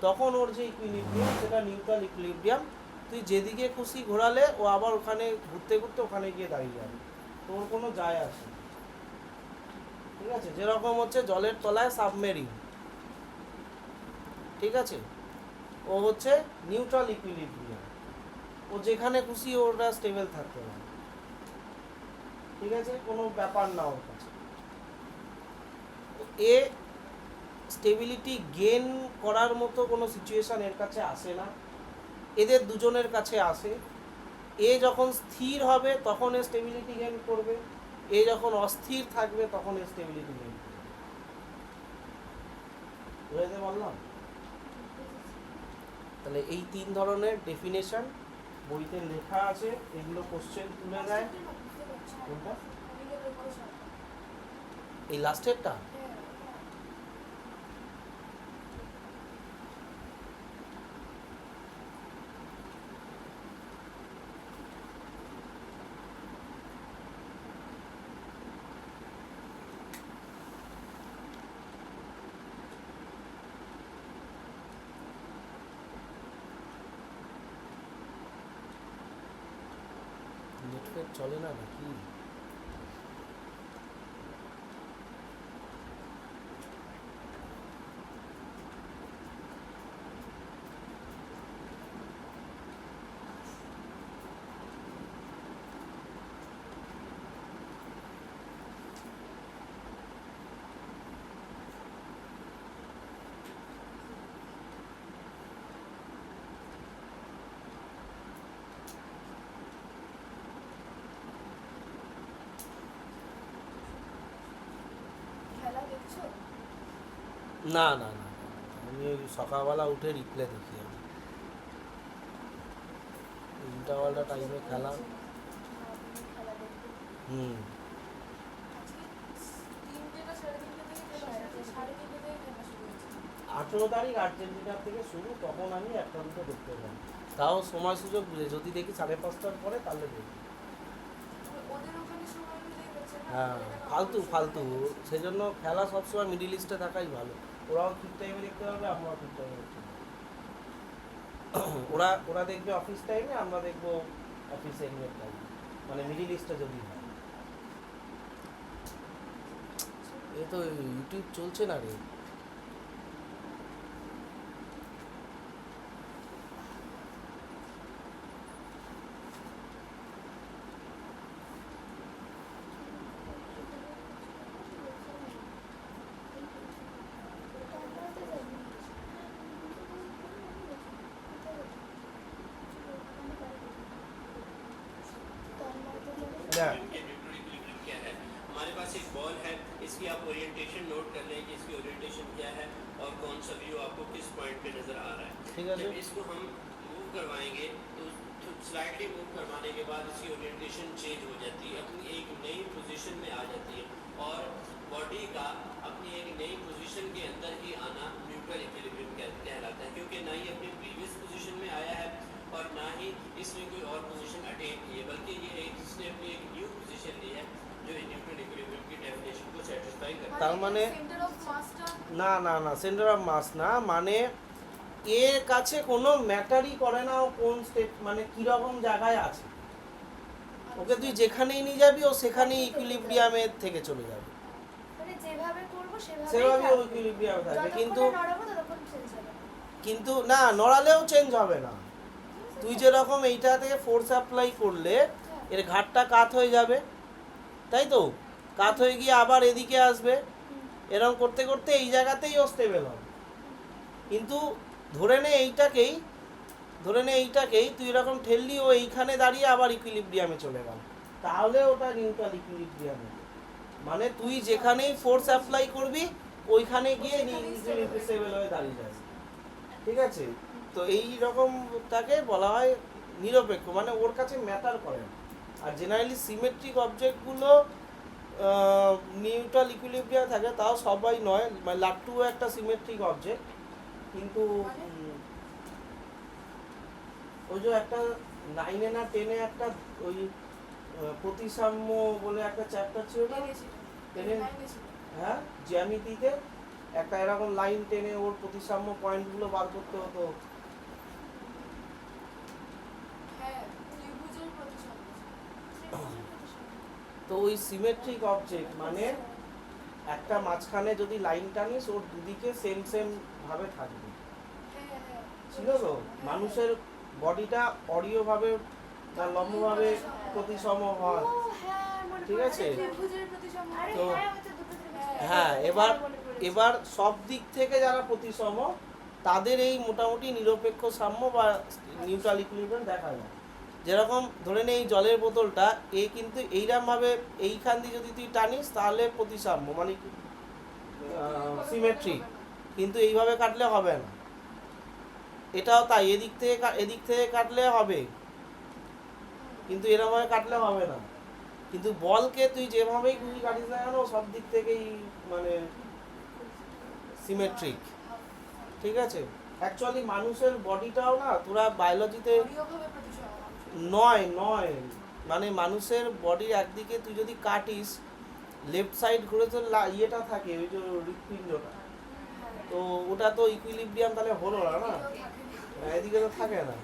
তখন ওর যে ইকুইলিব্রিয়াম সেটা নিউট্রাল ইকুইলিব্রিয়াম, তুই যেদিকে খুশি ঘোরালে ও আবার ওখানে ঘুরতে ঘুরতে ওখানে গিয়ে দাঁড়িয়ে যাবে, তোর কোনো যায় আসে। ঠিক আছে, যেরকম হচ্ছে জলের তলায় সাবমেরিন, ঠিক আছে, ও হচ্ছে নিউট্রাল ইকুইলিব্রিয়াম, ও যেখানে খুশি ওটা স্টেবল থাকতে পারে। ঠিক আছে, কোনো ব্যাপার না ওর কাছে। এ স্টেবিলিটি গেইন করার মতো কোনো সিচুয়েশন এর কাছে আসে না, এদের দুজনের কাছে আসে। এ যখন স্থির হবে তখন এ স্টেবিলিটি গেইন করবে, এ যখন অস্থির থাকবে তখন এ স্টেবিলিটি গেইন করবে। বুঝতে পারলাম? তাহলে এই 3 ধরনের ডেফিনেশন বইতে লেখা আছে, এগুলো কোশ্চেন তুলে দেয়। কোনটা? এই লাস্টেরটা? নেটওয়ার্ক চলে না নাকি? খেলা দেখছো? না না না, আমি ওই সকালবেলা উঠে রিপ্লে দেখি আমি। ইন্টারভালটা টাইমে খেলা। খেলা দেখবো। হুম। আজকে 3টে না 3:30 থেকে খেলা হয়েছে, 3:30 থেকে খেলা শুরু হয়েছে। 18 তারিখ আর্জেন্টিনার থেকে শুরু, তখন আমি একটা দুটো দেখতে পাই, তাও সময় সুযোগ বুঝে। যদি দেখি 5:30টার পরে তাহলে দেখি। ওদের ওখানে সময় মিলেই হচ্ছে না, হ্যাঁ, এখানে ফালতু অবশ্যই ফালতু, সময় আছে। সেই জন্য খেলা সবসময় মিডিল ইস্টে থাকাই ভালো। ওরাও ঠিক টাইমে দেখতে পারবে, আমরাও ঠিক টাইমে দেখতে পারবো। ওরা ওরা দেখবে অফিস টাইমে, আমরা দেখবো অফিস এন্ডের টাইমে, মানে মিডিল ইস্টে যদি হয়। এ তো ইউটিউব চলছে না রে। না, क्या है हमारे पास एक बॉल है, इसकी आप ओरिएंटेशन नोट कर लें कि इसकी ओरिएंटेशन क्या है और कौन सा व्यू आपको किस पॉइंट पे नज़र आ रहा है। ठीक है जब जी। इसको हम मूव करवाएंगे तो स्लाइडली मूव करवाने के बाद इसकी ओरिएंटेशन चेंज हो जाती है, अपनी एक नई पोजीशन में आ जाती है और बॉडी का अपनी एक नई पोजीशन के अंदर ही आना न्यूट्रल इक्विलिब्रियम कहलाता है, क्योंकि ना ही अपनी प्रीवियस पोजीशन में आया है और ना ही इसने कोई और पोजीशन अटेन की है, बल्कि ये इसने अपनी एक न्यू पोजीशन ली है जो न्यूट्रल इक्विलिब्रियम की डेफिनेशन को सेटिस्फाई करता है। তার মানে সেন্টার অফ মাসটা না না না, সেন্টার অফ মাস না, মানে এর কাছে কোনো ম্যাটারই করে না ও কোন স্টেট, মানে কীরকম জায়গায় আছে। ওকে তুই যেখানেই নিয়ে যাবি ও সেখানেই ইকুইলিব্রিয়ামের থেকে চলে যাবে, মানে যেভাবে করবো সেভাবেই ও থাকবে। ইকুইলিব্রিয়ামে থাকবে। যতক্ষণ কিন্তু না নড়াবো ততক্ষণ চেঞ্জ হবে না। কিন্তু না, নড়ালেও চেঞ্জ হবে না। তুই যেরকম এইটা থেকে ফোর্স অ্যাপ্লাই করলে এর ঘাটটা কাত হয়ে যাবে, তাই তো? কাত হয়ে গিয়ে আবার এদিকে আসবে, এরকম করতে করতে এই জায়গাতেই ও স্টেবল হবে। কিন্তু ধরে নে এইটাকেই তুই এরকম ঠেললি, ও এইখানে দাঁড়িয়ে আবার ইকুইলিব্রিয়ামে চলে গেল, তাহলে ওটা নিউট্রাল ইকুইলিব্রিয়াম হবে। মানে তুই যেখানেই ফোর্স অ্যাপ্লাই করবি ওইখানে গিয়ে স্টেবল হয়ে দাঁড়িয়ে যাবে, ঠিক আছে? তো এই রকম তাকে বলা হয় নিরপেক্ষ, মানে ওর কাছে ম্যাটার করে না। Are generally symmetric অবজেক্টগুলো neutral equilibrium থাকে, তাও সবাই নয়, মানে লাট্টুও একটা সিমেট্রিক অবজেক্ট, কিন্তু ওই যে একটা 9 না 10 একটা ওই প্রতিসাম্য বলে একটা চ্যাপ্টার ছিল না, হ্যাঁ, জ্যামিতিতে একটা এরকম লাইন টেনে ওর প্রতিসাম্য পয়েন্টগুলো বার করতে হতো। হ্যাঁ ত্রিভুজের প্রতিসাম্য। তো ওই সিমেট্রিক অবজেক্ট মানে একটা মাঝখানে যদি লাইন টানিস ওর দুদিকে সেম সেম ভাবে থাকবে, হ্যাঁ হ্যাঁ ছিল তো? মানুষের বডিটা অরীয়ভাবে বা লম্বভাবে প্রতিসম হয়, ও হ্যাঁ, মনে ঠিক পড়েছে। আছে? ত্রিভুজের প্রতিসাম্য। আরে তো- হ্যাঁ, ওই তো দুটো ত্রিভুজ। হ্যাঁ, মনে পড়েছে। এবার সব দিক থেকে যারা প্রতিসম তাদের এই মোটামুটি নিরপেক্ষ সাম্য বা নিউট্রাল ইকুইলিব্রিয়াম দেখা যায়। যেরকম ধরে নে এই জলের বোতলটা, এ কিন্তু এইরকমভাবে এইখান দিয়ে যদি তুই টানিস তাহলে প্রতিসাম্য, মানে সিমেট্রিক, কিন্তু এইভাবে কাটলে হবে না। এটাও তাই, এদিক থেকে কাটলে হবে, কিন্তু এরকমভাবে কাটলে হবে না। কিন্তু বলকে তুই যেভাবেই খুশি কাটিস না কেন সব দিক থেকেই মানে সিমেট্রিক, ঠিক আছে? অ্যাকচুয়ালি মানুষের বডিটাও না, তোরা বায়োলজিতে অরীয়ভাবে প্রতিসাম্য। নয়, মানে মানুষের বডির একদিকে তুই যদি কাটিস, লেফট সাইড ঘুরে তোর ইয়েটা থাকে, ওই যে হৃৎপিণ্ডটা, তো ওটা তো ইকুইলিব্রিয়াম তাহলে হলো না, না? এদিকে তো থাকে না,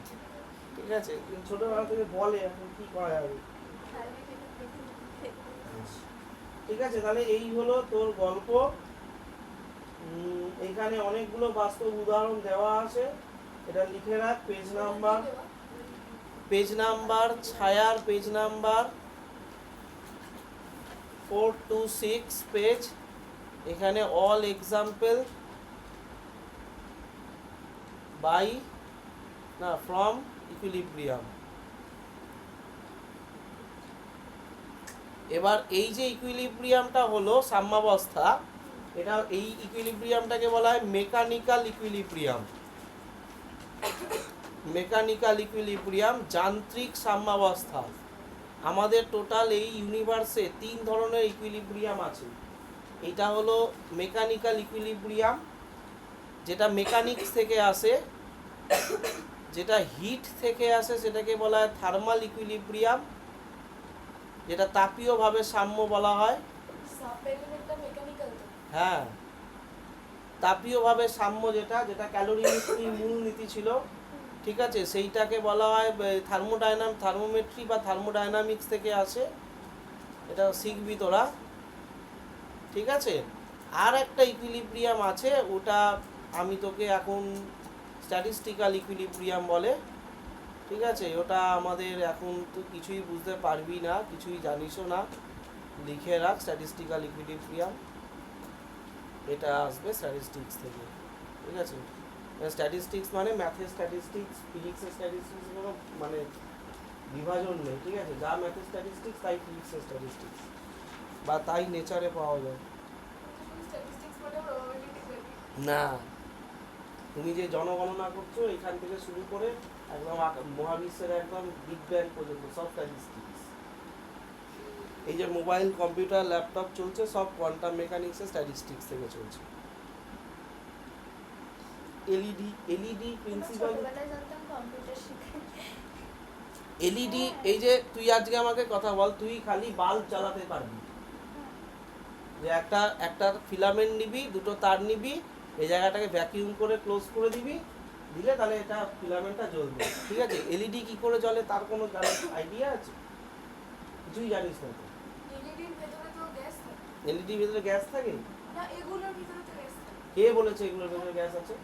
ঠিক আছে? ছোটবেলা থেকে বলে এখন কি করা যাবে, ঠিক আছে, তাহলে এই হলো তোর গল্প। এখানে অনেকগুলো বাস্তব উদাহরণ দেওয়া আছে, এটা লিখে রাখ। পেজ নাম্বার ছায়ার পেজ নাম্বার 4 to 6 পেজ। এখানে অল এক্সাম্পল বাই না ফ্রম ইকুইলিব্রিয়াম। এবার এই যে ইকুইলিব্রিয়ামটা হলো সাম্যাবস্থা, এটা এই ইকুইলিব্রিয়ামটাকে বলা হয় মেকানিক্যাল ইকুইলিব্রিয়াম। মেকানিক্যাল ইকুইলিব্রিয়াম, যান্ত্রিক সাম্যাবস্থা। আমাদের টোটাল এই ইউনিভার্সে 3 ধরনের ইকুইলিব্রিয়াম আছে। এটা হলো মেকানিক্যাল ইকুইলিব্রিয়াম, যেটা মেকানিক্স থেকে আসে। যেটা হিট থেকে আসে সেটাকে বলা হয় থার্মাল ইকুইলিব্রিয়াম, যেটা তাপীয়ভাবে সাম্য বলা হয়। হ্যাঁ, তাপীয়ভাবে সাম্য, যেটা যেটা ক্যালোরিমেট্রির মূল নীতি ছিল, ঠিক আছে, সেইটাকে বলা হয় থার্মোমেট্রি বা থার্মোডাইনামিক্স থেকে আসে। এটা শিখবি তোরা, ঠিক আছে। আর একটা ইকুইলিব্রিয়াম আছে, ওটা আমি তোকে এখন স্ট্যাটিস্টিক্যাল ইকুইলিব্রিয়াম বলে, ঠিক আছে। ওটা আমাদের এখন তুই কিছুই বুঝতে পারবি না, কিছুই জানিসও না, লিখে রাখ স্ট্যাটিস্টিক্যাল ইকুইলিব্রিয়াম। এটা আসবে স্ট্যাটিস্টিক্স থেকে, ঠিক আছে। স্ট্যাটিস্টিক্স মানে ম্যাথের স্ট্যাটিস্টিক্স, ফিজিক্সের স্ট্যাটিস্টিক্স, কোনো মানে বিভাজন নেই, ঠিক আছে। যা ম্যাথের স্ট্যাটিস্টিক্স তাই ফিজিক্সের স্ট্যাটিস্টিক্স, বা তাই নেচারে পাওয়া যায় না। তুমি যে জনগণনা করছো এখান থেকে শুরু করে একদম মহাবিশ্বের একদম বিগ ব্যাং পর্যন্ত সব স্ট্যাটিস্টিক্স। এই যে মোবাইল, কম্পিউটার, ল্যাপটপ চলছে, সব কোয়ান্টাম মেকানিক্সের স্ট্যাটিস্টিক্স থেকে চলছে। এলইডি প্রিন্সিপাল, এলইডি, এই যে তুই আজকে আমাকে কথা বল, তুই খালি বাল্ব জ্বালাতে পারবি, যে একটা ফিলামেন্ট নিবি, দুটো তার নিবি, এই জায়গাটাকে ভ্যাকিউম করে ক্লোজ করে দিবি, দিলে তাহলে এটা ফিলামেন্টটা জ্বলবে, ঠিক আছে। এলইডি কি করে জ্বলে তার কোনো আইডিয়া আছে? কিছুই জানিস না তো। এলইডির ভিতরে গ্যাস থাকে? কে বলেছে এগুলোর ভিতরে গ্যাস আছে?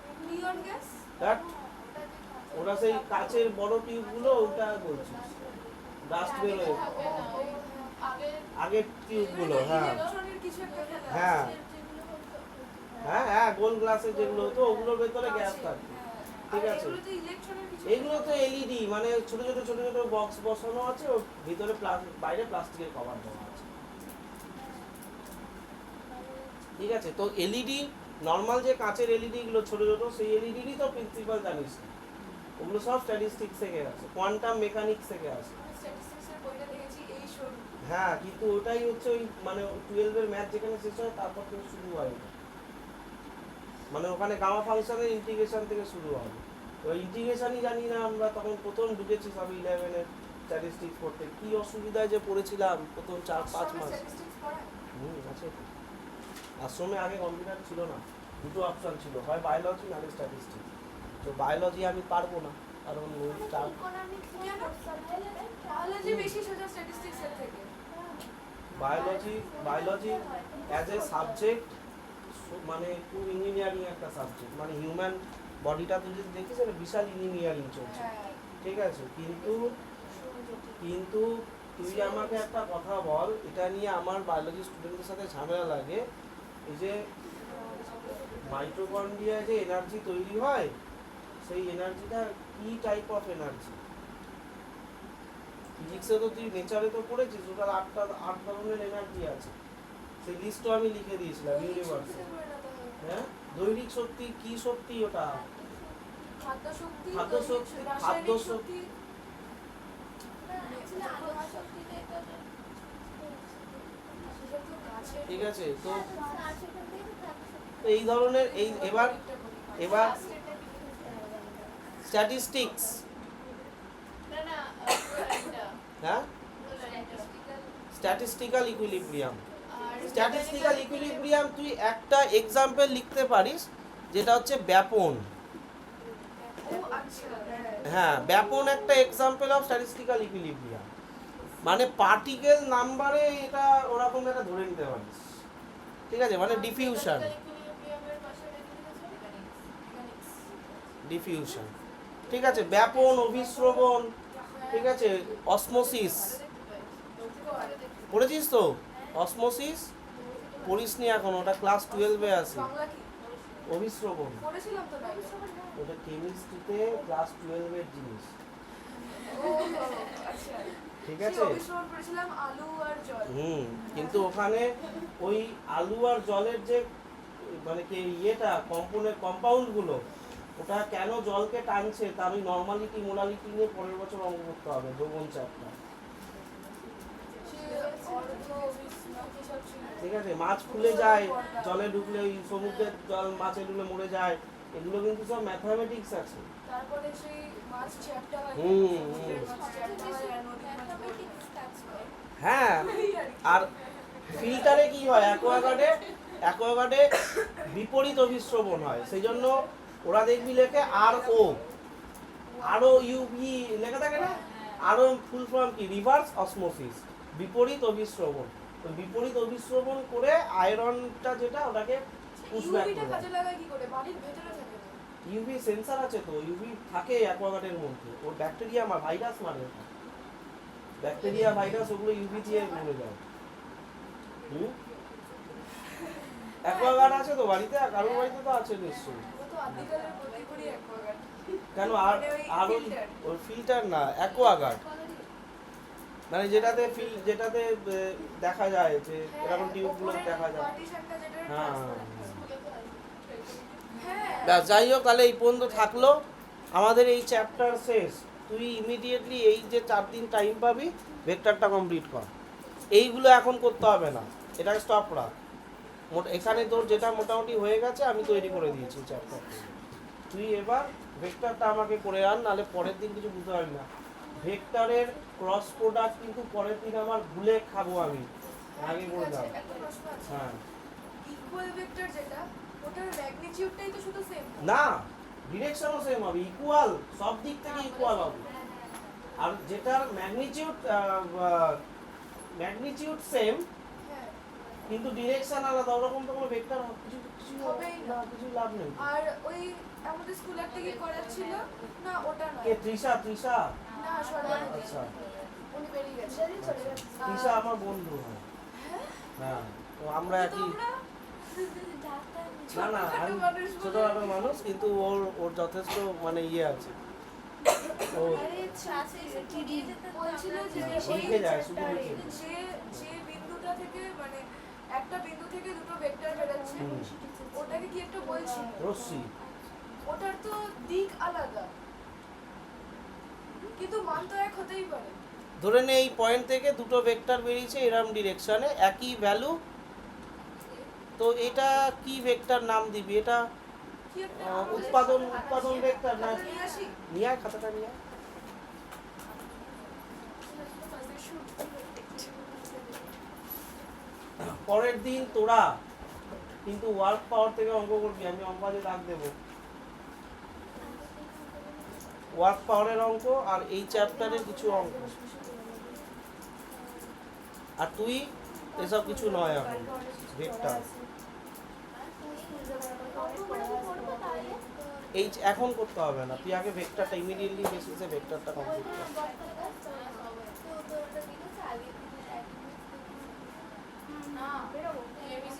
ওরা সেই কাচের বড় টিউবগুলো, ওটা বলছিস ডাস্ট বেরোয়, আগের টিউবগুলো। হ্যাঁ হ্যাঁ হ্যাঁ হ্যাঁ, গোল গ্লাসের যেগুলো হতো ওগুলোর ভেতরে গ্যাস থাকে, ঠিক আছে। এগুলো তো এলইডি, মানে ছোট ছোট ছোট ছোট বক্স বসানো আছে, ওর ভিতরে বাইরে প্লাস্টিকের কভার দেওয়া আছে, ঠিক আছে। তো এলইডি নর্মাল যে কাচের এলইডি গুলো ছোট ছোট, সেই এলইডিরই তো প্রিন্সিপাল জানিস না, ওগুলো সব স্ট্যাটিস্টিক্স থেকে আসে, কোয়ান্টাম মেকানিক্স থেকে আসে। হ্যাঁ, কিন্তু ওটাই হচ্ছে ওই মানে 12 এর ম্যাথ যেখানে শেষ হয় তারপর থেকে শুরু হয়, মানে ওখানে গামা ফাংশনের ইন্টিগ্রেশন থেকে শুরু হবে। তো ইন্টিগ্রেশনই জানি না আমরা, তখন প্রথম ঢুকেছি সব 11 এর স্ট্যাটিস্টিক্স পড়তে, কি অসুবিধায় যে পড়েছিলাম প্রথম 4-5 মাস। আছে। আশ্রমে আগে কম্পিউটার ছিল না, দুটো অপশন ছিল, হয় বায়োলজি নাহলে স্ট্যাটিস্টিক্স। তো বায়োলজি আমি পারবো না, কারণ বায়োলজি অ্যাজ এ সাবজেক্ট মানে খুব ইঞ্জিনিয়ারিং একটা সাবজেক্ট, মানে হিউম্যান বডিটা তুই যদি দেখিস এটা বিশাল ইঞ্জিনিয়ারিং চলছে, ঠিক আছে। কিন্তু তুই আমাকে একটা কথা বল, এটা নিয়ে আমার বায়োলজি স্টুডেন্টদের সাথে ঝামেলা লাগে, এই যে মাইটোকন্ড্রিয়ায় যে এনার্জি তৈরি হয়, সেই এনার্জিটা কি টাইপ অফ এনার্জি? ফিজিক্সে তো তুই নেচারে তো পড়েছিস, ওটার 8 ধরনের এনার্জি আছে, সেই লিস্টও আমি লিখে দিয়েছিলাম ইউনিভার্সে। হ্যাঁ, দৈনিক শক্তি কি শক্তি? ওটা খাদ্য শক্তি। ঠিক আছে, তো এই ধরনের এবার স্ট্যাটিস্টিক্স, হ্যাঁ, স্ট্যাটিস্টিক্যাল ইকুইলিব্রিয়াম। স্ট্যাটিস্টিক্যাল ইকুইলিব্রিয়াম তুই একটা এক্সাম্পল লিখতে পারিস, যেটা হচ্ছে ব্যাপন। হ্যাঁ, ব্যাপন একটা এক্সাম্পল অফ স্ট্যাটিস্টিক্যাল ইকুইলিব্রিয়াম। মানে পার্টিকেল নাম্বারে এটা ওরকম একটা ধরে নিতে পারিস, ঠিক আছে, মানে ডিফিউশন, ডিফিউশন, ঠিক আছে, ব্যাপন, অভিস্রবণ, ঠিক আছে, অসমোসিস পড়েছিস তো? অসমোসিস পড়িসনি এখন, ওটা ক্লাস 12-এ আছে। বাংলা কি অভিস্রবণ পড়েছিলাম তো না ওটা কেমিস্ট্রিতে ক্লাস 12-এর জিনিস, আচ্ছা ঠিক সেই আছে। অবিস্মরণ করেছিলাম আলু আর জল কিন্তু ওখানে ওই আলু আর জলের যে মানে কি ইয়েটা কম্পাউন্ডগুলো, ওটা কেন জলকে টানছে তার ওই নর্মালিটি মোলালিটি নিয়ে পরের বছর অঙ্ক করতে হবে, দ্রবণ চ্যাপ্টার, ঠিক আছে। মাছ ফুলে যায় জলে ঢুকলে, ওই সমুদ্রের জল মাছে ঢুকলে মরে যায়, এগুলো কিন্তু সব ম্যাথমেটিক্স আছে। তারপরে সেই মাছ চ্যাপ্টা হয় হ্যাঁ, আর ফিল্টারে কি হয়, অ্যাকোয়াগার্ডে বিপরীত অভিস্রবণ হয়, সেই জন্য ওরা দেখবি লেখে আরও ইউভি লেখা থাকে না, আরও ফুল ফর্ম কি, রিভার্স অসমোসিস, বিপরীত অভিস্রবণ। তো বিপরীত অভিস্রবণ করে আয়রনটা যেটা ওটাকে পুশব্যাক ইউভিটা করে। কাজে লাগায় কি করে বাড়ির ভেতরে থাকে না ইউভি সেন্সর আছে তো, ইউভি থাকে অ্যাকোয়াগার্ডের মধ্যে, ওর ব্যাকটেরিয়া ভাইরাস মারে, ব্যাকটেরিয়া ভাইরাস ওগুলো ইউভি দিয়ে মরে যায়। অ্যাকোয়াগার্ড আছে তো বাড়িতে, কারোর বাড়িতে তো আছে নিশ্চয়ই। ও তো আদিকালের প্রতিগুলি অ্যাকোয়াগার্ড কেন আর ওই ফিল্টার না, অ্যাকোয়াগার্ড মানে যেটাতে যেটাতে দেখা যায় যে এরকম টিউবগুলো দেখা যায়। হ্যাঁ, ব্যাস, যাই হোক, তাহলে এই পর্যন্ত থাকলো আমাদের এই চ্যাপ্টার শেষ। তুই ইমিডিয়েটলি এই যে 4 দিন টাইম পাবি, ভেক্টরটা কমপ্লিট কর। এইগুলো এখন করতে হবে না, এটা স্টপ রাখ। এখানে তোর যেটা মোটামুটি হয়ে গেছে আমি তৈরি করে দিয়েছি চ্যাপ্টার, তুই এবার ভেক্টরটা আমাকে করে আন, নাহলে পরের দিন কিছু বুঝতে পারবি না। ভেক্টরের ক্রস প্রোডাক্ট কিন্তু পরের দিন আমার ভুলে খাবো আমি, আগে করে দাও। হ্যাঁ, ইকুয়াল ভেক্টর যেটা ওটার ম্যাগনিটিউডটাই তো শুধু সেম না, ডিরেকশনও সেম হবে, ইকুয়াল, সব দিক থেকে ইকুয়াল হবে। আর যেটার ম্যাগনিটিউড সেম হ্যাঁ কিন্তু ডিরেকশন আলাদা, ওরকম তো কোনো ভেক্টর কিছু হবেই না। কিছু লাভ নেই। আর ওই আমাদের স্কুলে একটা কি করাচ্ছিল না ওটা নয় কে তৃষা? না সরাই আচ্ছা, উনি বেরিয়ে গেছে চলে গেছে তৃষা আমার বন্ধু হয়। হ্যাঁ, তো আমরা একই, না না, আমি ছোটখাটো মানুষ, কিন্তু ওর যথেষ্ট মানে ইয়ে আছে, ও বলছিল যে লিখে যায়, শুধু লিখে। যে বিন্দুটা থেকে মানে একটা বিন্দু থেকে দুটো ভেক্টর বেরোচ্ছে ওটাকে কি একটা বলছিল রশ্মি, ওটার তো দিক আলাদা কিন্তু মান তো এক হতেই পারে। ধরে নে এই পয়েন্ট থেকে দুটো ভেক্টর বেরিয়েছে এরম ডিরেকশনে, একই ভ্যালু, তো এটা কি ভেক্টর নাম দিবি? এটা কি একটা উৎপাদন ভেক্টর না? নিয়ে আসি নিয়ে আয়, খাতাটা নিয়ে আয়। পরের দিন তোরা কিন্তু ওয়ার্ক পাওয়ার থেকে অঙ্ক করবি, আমি অঙ্ক আজকে দাগ দেবো, ওয়ার্ক পাওয়ারের অঙ্ক আর এই চ্যাপ্টারের কিছু অঙ্ক। আর তুই এসব কিছু নয় এখন, ভেক্টর এই এখন করতে হবে না, তুই আগে ভেক্টরটা ইমিডিয়েটলি বেসিসে ভেক্টরটা কমপ্লিট কর।